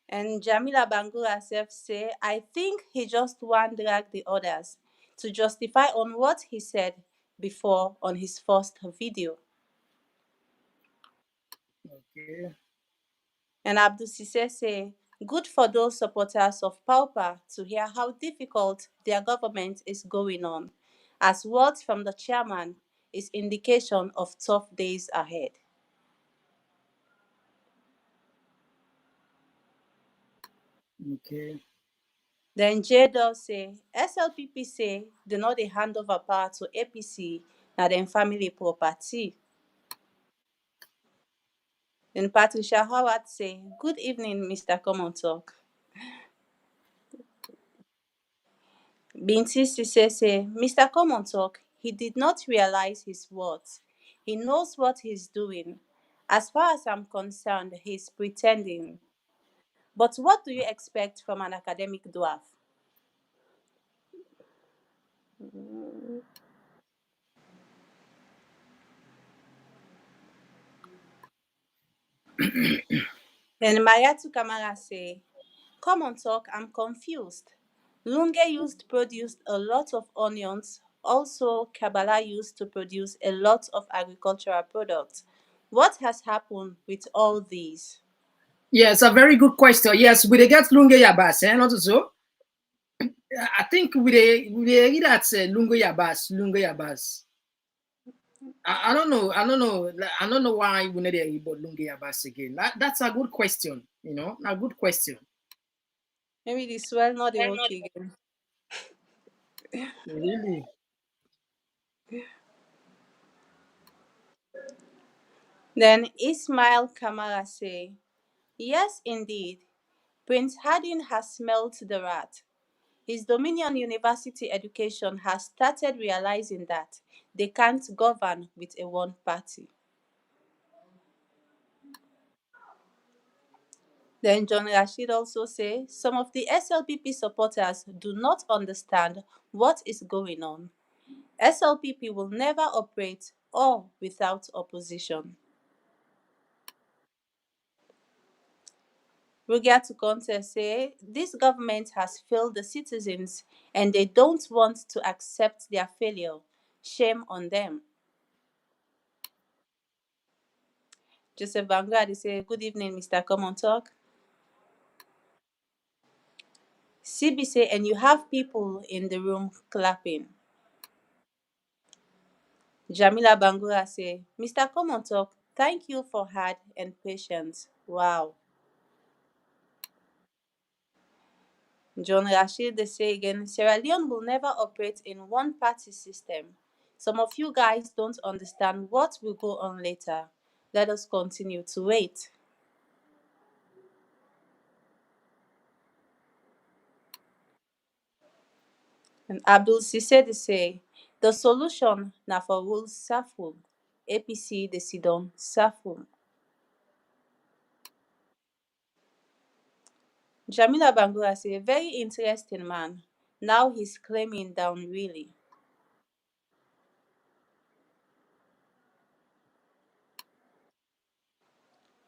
And Jamila Bangura herself say, I think he just want drag the others to justify on what he said before on his first video. Okay. And Abdul Sise say, good for those supporters of Pauper to hear how difficult their government is going on, as words from the chairman is indication of tough days ahead. Okay. Then J-Dog say, SLPP say they no dey hand over power to APC, na dem family property. Then Patricia Howard say, good evening, Mr. Komon-Tok. Binti Sise say, Mr. Komon-Tok, he did not realize his words. He knows what he's doing. As far as I'm concerned, he's pretending. But what do you expect from an academic dwarf? Then Mayatu Kamara say, Komon-Tok, I'm confused. Lunge used to produce a lot of onions. Also, Kabbalah used to produce a lot of agricultural products. What has happened with all these? Yes, a very good question. Yes, we dey get lunge yabas, not so. I think we dey read that lunge yabas. I don't know. I don't know why we need to read about lunge yabas again. That's a good question. A good question. Maybe the swell not the work again. Really? Then Ismail Kamara say, yes, indeed. Prince Hardin has smelt the rat. His Dominion University education has started realizing that they can't govern with a one party. Then John Rashid also says some of the SLPP supporters do not understand what is going on. SLPP will never operate or without opposition. Rugia Contest say this government has failed the citizens and they don't want to accept their failure. Shame on them. Joseph Vanguard say, good evening, Mr. Komon-Tok. CB say, and you have people in the room clapping. Jamila Bangura say, Mr. Komon-Tok, thank you for hard and patience. Wow. John Rashid they say again, Sierra Leone will never operate in one party system. Some of you guys don't understand what will go on later. Let us continue to wait. And Abdul Sise they say, the solution na for rules saful. APC decidon saful. Jamila Bangura say, very interesting man. Now he's claiming down really.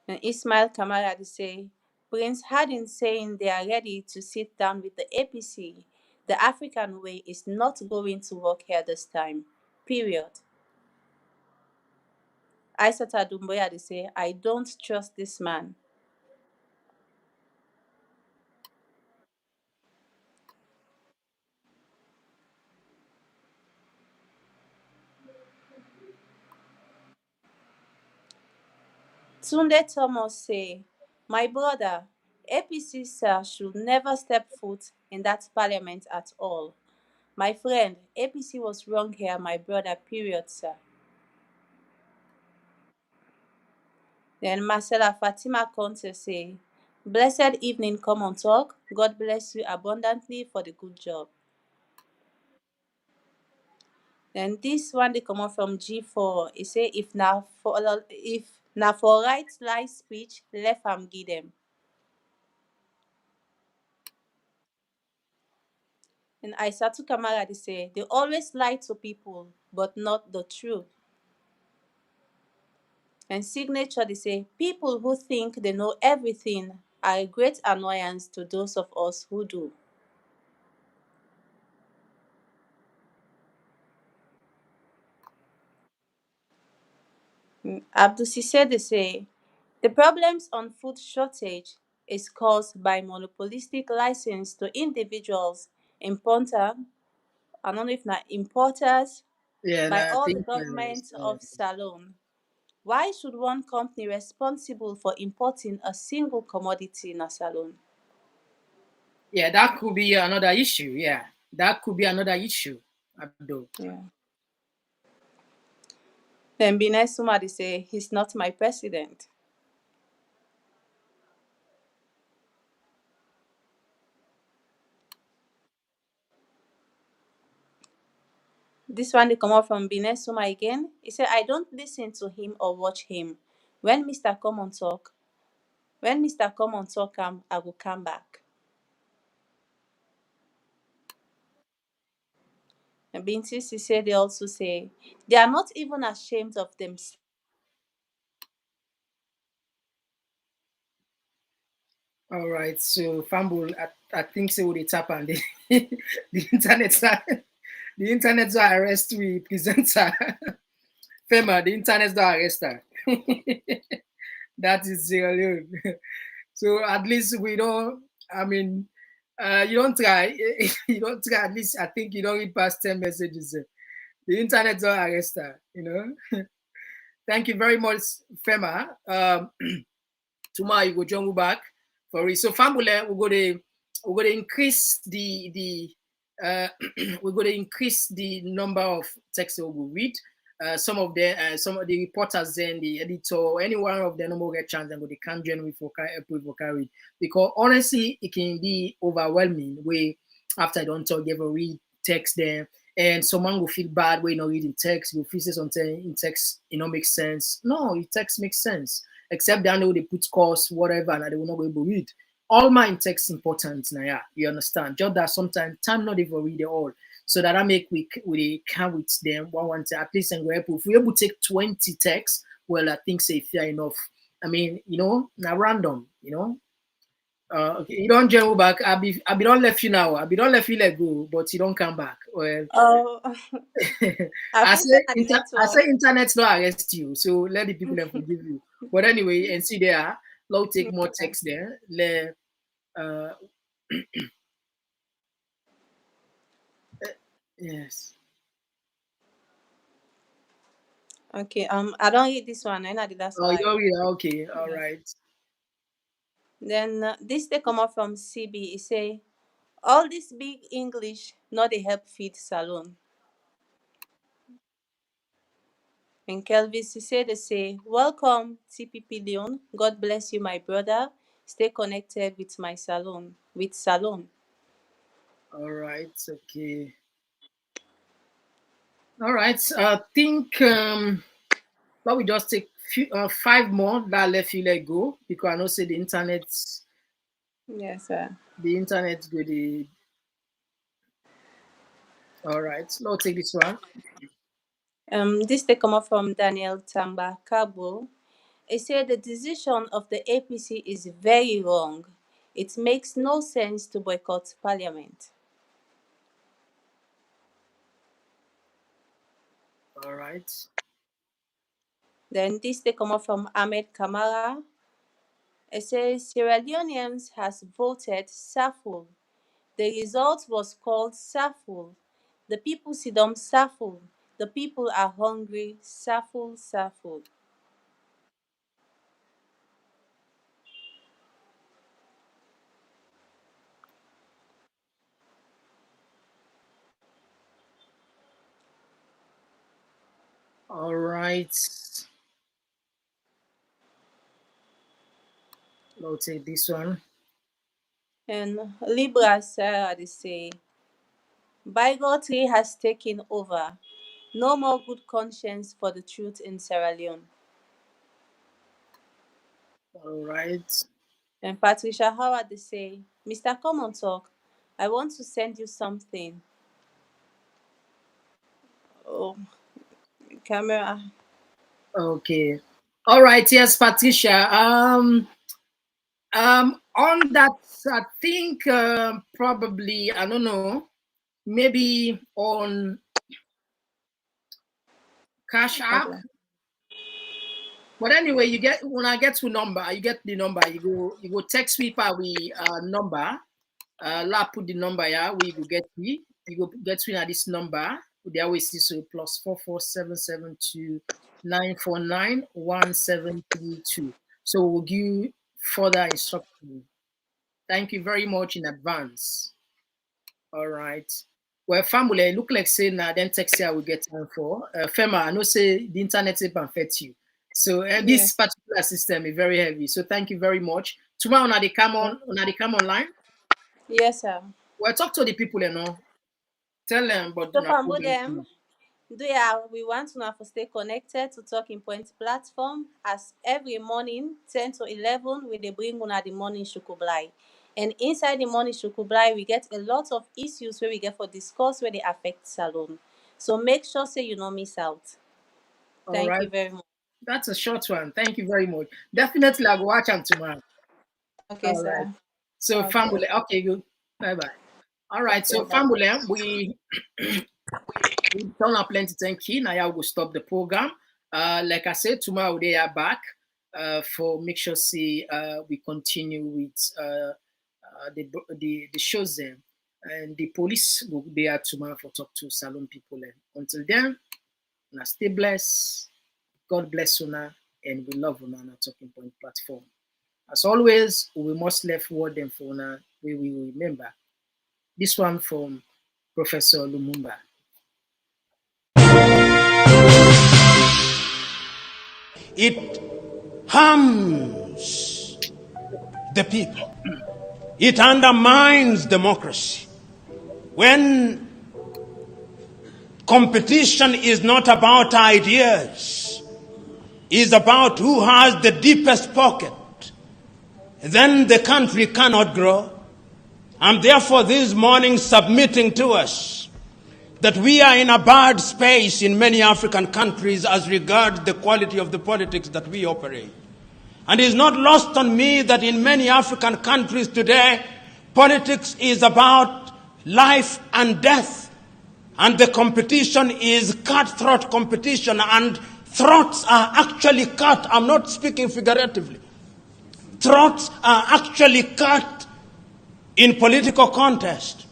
And Ismail Kamara they say, Prince Hardin saying they are ready to sit down with the APC. The African way is not going to work here this time. Period. Aisata Dumboya they say, I don't trust this man. Tunde Thomas say, my brother, APC sir should never step foot in that parliament at all. My friend, APC was wrong here, my brother, period, sir. Then Marcella Fatima Conte say, blessed evening, Komon-Tok. God bless you abundantly for the good job. Then this one they come out from G4. He say if na for right lie speech, left am give them. And Aisatu Kamara they say they always lie to people, but not the truth. And Signature they say people who think they know everything are a great annoyance to those of us who do. Abdul Sise they say the problems on food shortage is caused by monopolistic license to individuals, importer, I don't know if not importers, Yeah, and by I all the think government of Salone. Why should one company responsible for importing a single commodity in a Salone? yeah, that could be another issue. Yeah, that could be another issue, Abdul. Yeah. Then Binay Sumadi say he's not my president. This one they come out from Binay Suma again. He said, I don't listen to him or watch him. When Mr. Komon-Tok come, I will come back. And Binti Sise they also say they are not even ashamed of themselves. All right, so Fambul, I think so they tap and the internet the internet arrest we presenter Fema, the internet arrest her. That is Sierra Leone. So at least we don't. I mean, you don't try. You don't try. At least I think you don't read past 10 messages. The internet don't arrest her. Thank you very much, Fema. Tomorrow you go join me back for it. So Fambule, we're gonna increase the we're gonna increase the number of texts that we read. Some of the reporters and the editor, any one of them no more get chance and go they can't join with for carry because honestly it can be overwhelming way after I don't talk, you ever read text there and someone will feel bad when you're not reading text, will feel say something in text it don't make sense. No, your text makes sense. Except they know they put course, whatever, and they will not be able to read. All my text important now, yeah, you understand. Just that sometimes time not even read it all. So that I make we can with them one at least and if we able to take 20 texts, well I think say fair enough. I mean, now random, okay, you don't jump back. I be don't left you now. I be don't left you let go, but you don't come back. Well, Oh, I I think say at the I say network. internet not arrest you, so let the people that forgive you. But anyway, and see there, let's take more text there. Let uh Yes. Okay, I don't read this one. I know that's Oh, why. okay. All right. Then this they come up from CB. He say, all this big English not they help feed salon. And Kelvis he say they say, welcome TPP Leone. God bless you, my brother. Stay connected with my salon. With salon. All right. Okay. All right. I think but we just take 5 more that left you let go because I know say the internet's Yes, sir. good. All right. Now take this one. This they come up from Daniel Tamba Kabo. He said the decision of the APC is very wrong. It makes no sense to boycott parliament. All right. Then this they come up from Ahmed Kamara. It says Sierra Leoneans has voted Saful. The result was called Saful. The people see them Saful. The people are hungry. Saful, Saful. All right. Now take this one. And Libra Sarah they say bigotry has taken over. No more good conscience for the truth in Sierra Leone. All right. And Patricia Howard they say, Mr. Komon-Tok, I want to send you something. Oh, camera. Okay. All right. Yes, Patricia. On that, I think probably I don't know. Maybe on Cash App. Okay. But anyway, you get when I get to number, you get the number. You go text me by we number. La put the number here. We go get me. You go get me at this number. They always see so +447729491732. So we'll give you further instruction. Thank you very much in advance. All right. Well, family, look like say now then text here we get time for. Fema, I know say the internet is perfect you. So Yes. this particular system is very heavy. So thank you very much. Tomorrow when they come online. Yes, sir. Well, talk to the people, you know. Tell them about So the for program. them, we want to now stay connected to Talking Point platform as every morning 10 to 11 we dey bring una the morning shukublai. And inside the morning shukublai we get a lot of issues where we get for discuss where they affect salon. So make sure say you don't miss out. All Thank right. you very much. That's a short one. Thank you very much. Definitely I'll go watch them tomorrow. Okay, All sir. right. So Okay. family, okay, good. Bye-bye. All right, so Okay, bye. family, we don't have plenty thank you. Now I will stop the program. Like I said, tomorrow they are back for make sure see we continue with the shows there. And the police will be here tomorrow for talk to salon people. And until then, now stay blessed. God bless una and we love una on our Talking Point platform. As always, we must left word them for una we will remember. This one from Professor Lumumba. It harms the people. It undermines democracy. When competition is not about ideas, is about who has the deepest pocket, then the country cannot grow. I'm therefore this morning submitting to us that we are in a bad space in many African countries as regards the quality of the politics that we operate. And it's not lost on me that in many African countries today, politics is about life and death. And the competition is cutthroat competition, and throats are actually cut. I'm not speaking figuratively. Throats are actually cut in political contest.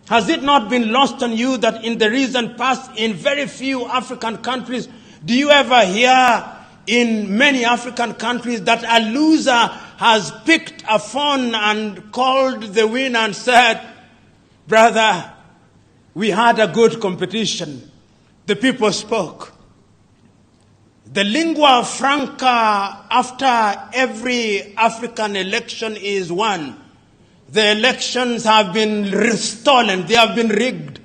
Has it not been lost on you that in the recent past, in very few African countries, do you ever hear in many African countries that a loser has picked a phone and called the winner and said, brother, we had a good competition. The people spoke. The lingua franca after every African election is won. The elections have been stolen, they have been rigged.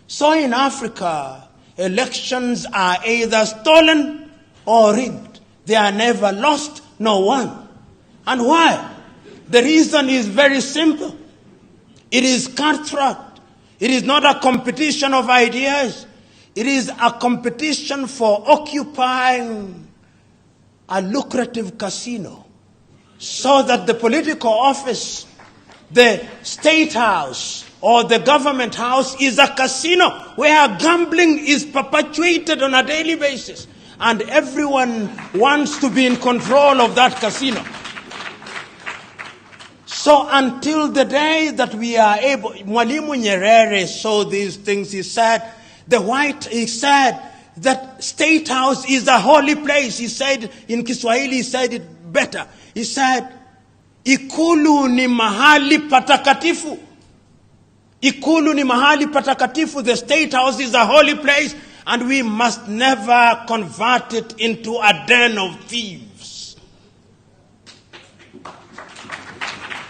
So in Africa, elections are either stolen or rigged. They are never lost nor won. And why? The reason is very simple. It is cutthroat. It is not a competition of ideas. It is a competition for occupying a lucrative casino so that the political office, the state house or the government house is a casino where gambling is perpetuated on a daily basis, and everyone wants to be in control of that casino. So until the day that we are able, Mwalimu Nyerere saw these things. He said that state house is a holy place. He said in Kiswahili, he said it better. He said, Ikulu ni mahali patakatifu. Ikulu ni mahali patakatifu. The state house is a holy place, and we must never convert it into a den of thieves.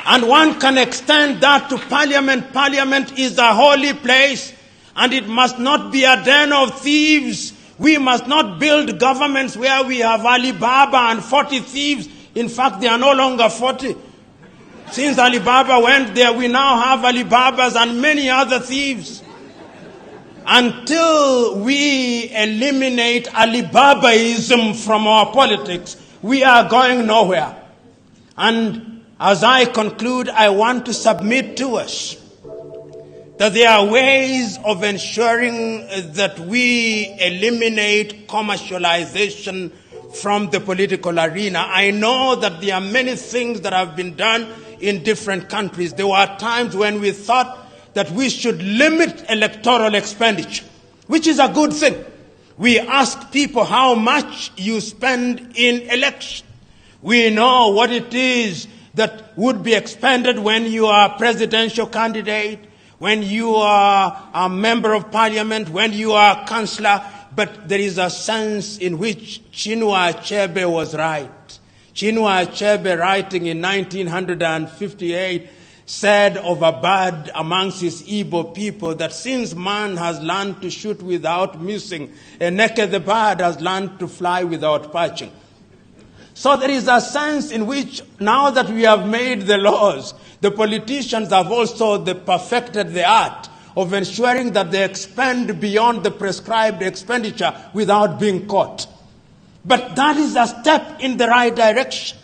And one can extend that to parliament. Parliament is a holy place, and it must not be a den of thieves. We must not build governments where we have Alibaba and 40 thieves. In fact, they are no longer 40. Since Alibaba went there, we now have Alibabas and many other thieves. Until we eliminate Alibabaism from our politics, we are going nowhere. And as I conclude, I want to submit to us that there are ways of ensuring that we eliminate commercialization from the political arena. I know that there are many things that have been done in different countries. There were times when we thought that we should limit electoral expenditure, which is a good thing. We ask people how much you spend in election. We know what it is that would be expended when you are a presidential candidate, when you are a member of parliament, when you are a councillor. But there is a sense in which Chinua Achebe was right. Chinua Achebe, writing in 1958, said of a bird amongst his Igbo people that since man has learned to shoot without missing, a naked bird has learned to fly without perching. So there is a sense in which now that we have made the laws, the politicians have also perfected the art of ensuring that they expend beyond the prescribed expenditure without being caught. But that is a step in the right direction.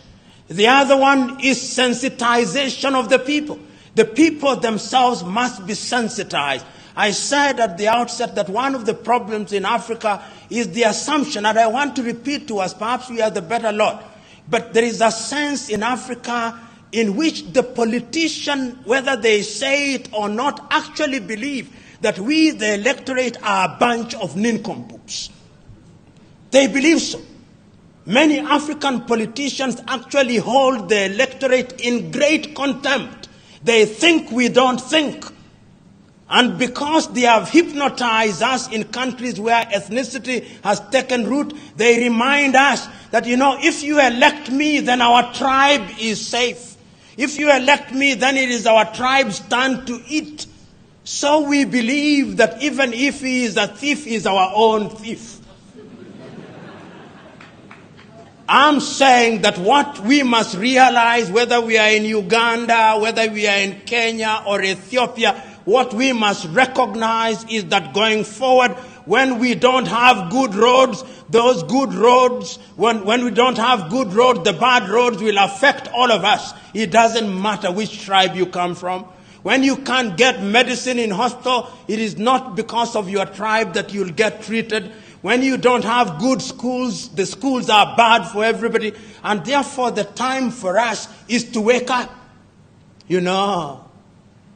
The other one is sensitization of the people. The people themselves must be sensitized. I said at the outset that one of the problems in Africa is the assumption, and I want to repeat to us, perhaps we are the better lot, but there is a sense in Africa in which the politician, whether they say it or not, actually believe that we, the electorate, are a bunch of nincompoops. They believe so. Many African politicians actually hold the electorate in great contempt. They think we don't think. And because they have hypnotized us in countries where ethnicity has taken root, they remind us that, if you elect me, then our tribe is safe. If you elect me, then it is our tribe's turn to eat. So we believe that even if he is a thief, he is our own thief. I'm saying that what we must realize, whether we are in Uganda, whether we are in Kenya or Ethiopia, what we must recognize is that going forward, when we don't have good roads, those good roads, when we don't have good roads, the bad roads will affect all of us. It doesn't matter which tribe you come from. When you can't get medicine in hospital, it is not because of your tribe that you'll get treated. When you don't have good schools, the schools are bad for everybody. And therefore, the time for us is to wake up.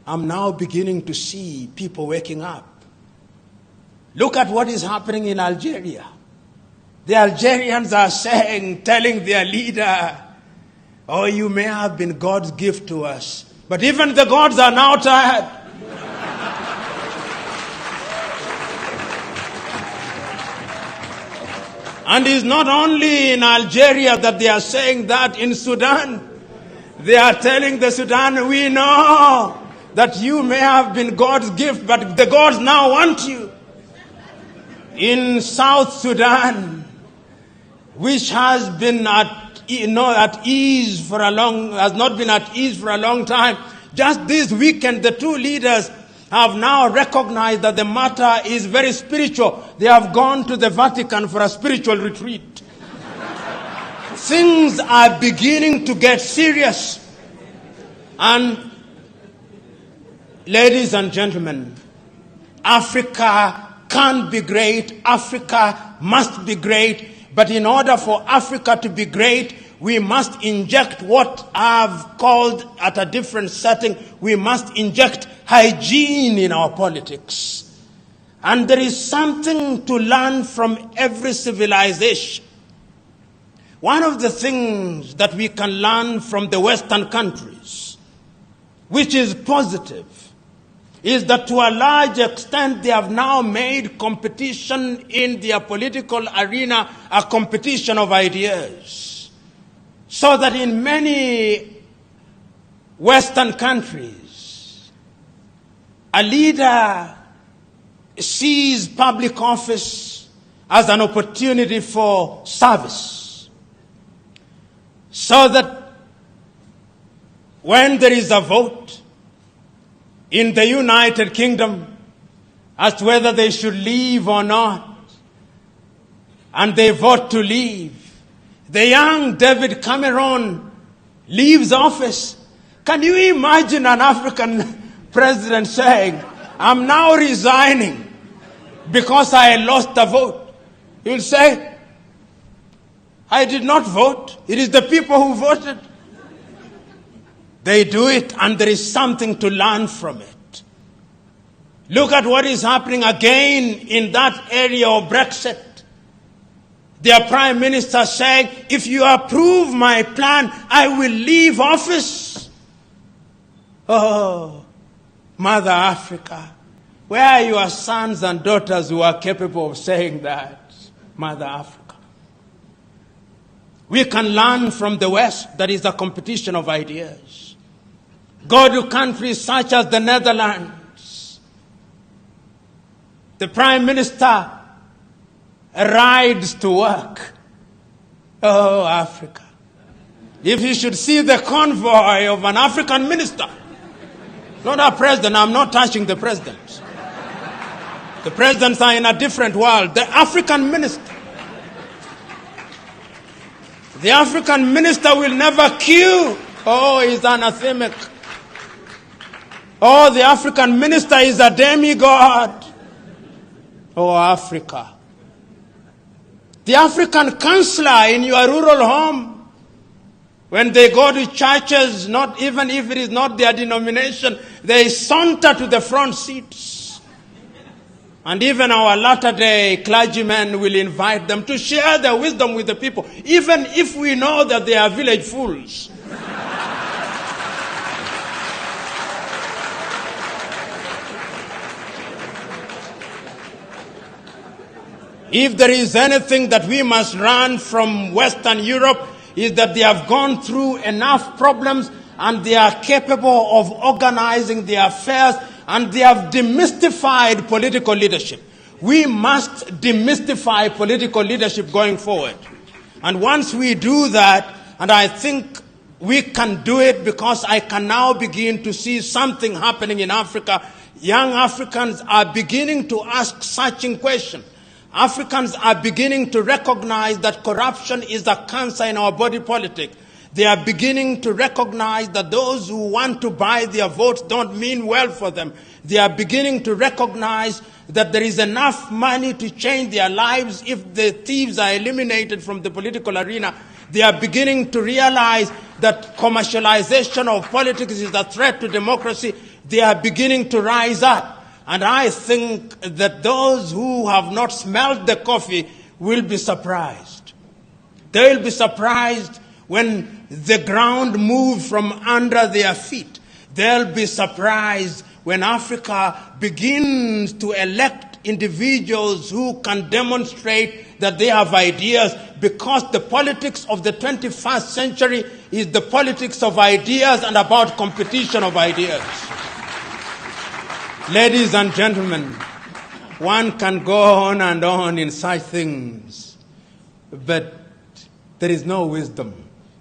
I'm now beginning to see people waking up. Look at what is happening in Algeria. The Algerians are telling their leader, oh, you may have been God's gift to us, but even the gods are now tired. And it's not only in Algeria that they are saying that. In Sudan, they are telling the Sudan, we know that you may have been God's gift, but the gods now want you. In South Sudan, which has been has not been at ease for a long time, just this weekend, the two leaders have now recognized that the matter is very spiritual. They have gone to the Vatican for a spiritual retreat. Things are beginning to get serious. And ladies and gentlemen, Africa can be great. Africa must be great. But in order for Africa to be great, we must inject what I've called at a different setting, we must inject hygiene in our politics. And there is something to learn from every civilization. One of the things that we can learn from the Western countries, which is positive, is that to a large extent they have now made competition in their political arena a competition of ideas. So that in many Western countries, a leader sees public office as an opportunity for service. So that when there is a vote in the United Kingdom as to whether they should leave or not, and they vote to leave, the young David Cameron leaves office. Can you imagine an African president saying, I'm now resigning because I lost the vote? He will say, I did not vote. It is the people who voted. They do it, and there is something to learn from it. Look at what is happening again in that area of Brexit. Their prime minister saying, if you approve my plan, I will leave office. Oh, Mother Africa, where are your sons and daughters who are capable of saying that, Mother Africa? We can learn from the West that is a competition of ideas. Go to countries such as the Netherlands. The prime minister rides to work. Oh, Africa. If you should see the convoy of an African minister, not a president, I'm not touching the presidents. The presidents are in a different world. The African minister. The African minister will never queue. Oh, he's anathemic. Oh, the African minister is a demigod. Oh, Africa. The African counselor in your rural home, when they go to churches, not even if it is not their denomination, they saunter to the front seats. And even our latter-day clergymen will invite them to share their wisdom with the people, even if we know that they are village fools. If there is anything that we must learn from Western Europe, is that they have gone through enough problems and they are capable of organizing their affairs, and they have demystified political leadership. We must demystify political leadership going forward. And once we do that, and I think we can do it because I can now begin to see something happening in Africa, young Africans are beginning to ask searching questions. Africans are beginning to recognize that corruption is a cancer in our body politic. They are beginning to recognize that those who want to buy their votes don't mean well for them. They are beginning to recognize that there is enough money to change their lives if the thieves are eliminated from the political arena. They are beginning to realize that commercialization of politics is a threat to democracy. They are beginning to rise up. And I think that those who have not smelled the coffee will be surprised. They will be surprised when the ground moves from under their feet. They'll be surprised when Africa begins to elect individuals who can demonstrate that they have ideas, because the politics of the 21st century is the politics of ideas and about competition of ideas. Ladies and gentlemen, one can go on and on in such things, but there is no wisdom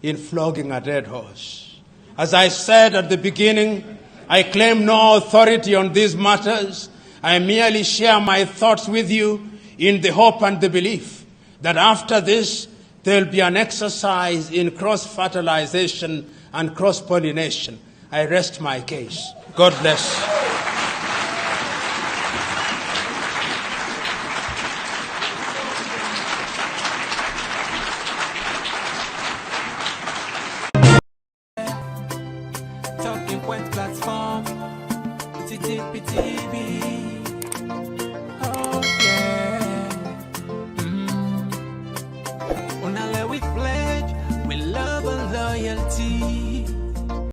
in flogging a dead horse. As I said at the beginning, I claim no authority on these matters. I merely share my thoughts with you in the hope and the belief that after this, there will be an exercise in cross-fertilization and cross-pollination. I rest my case. God bless. Talking Point platform, TTPTV. Oh yeah. Unale we pledge, we love and loyalty.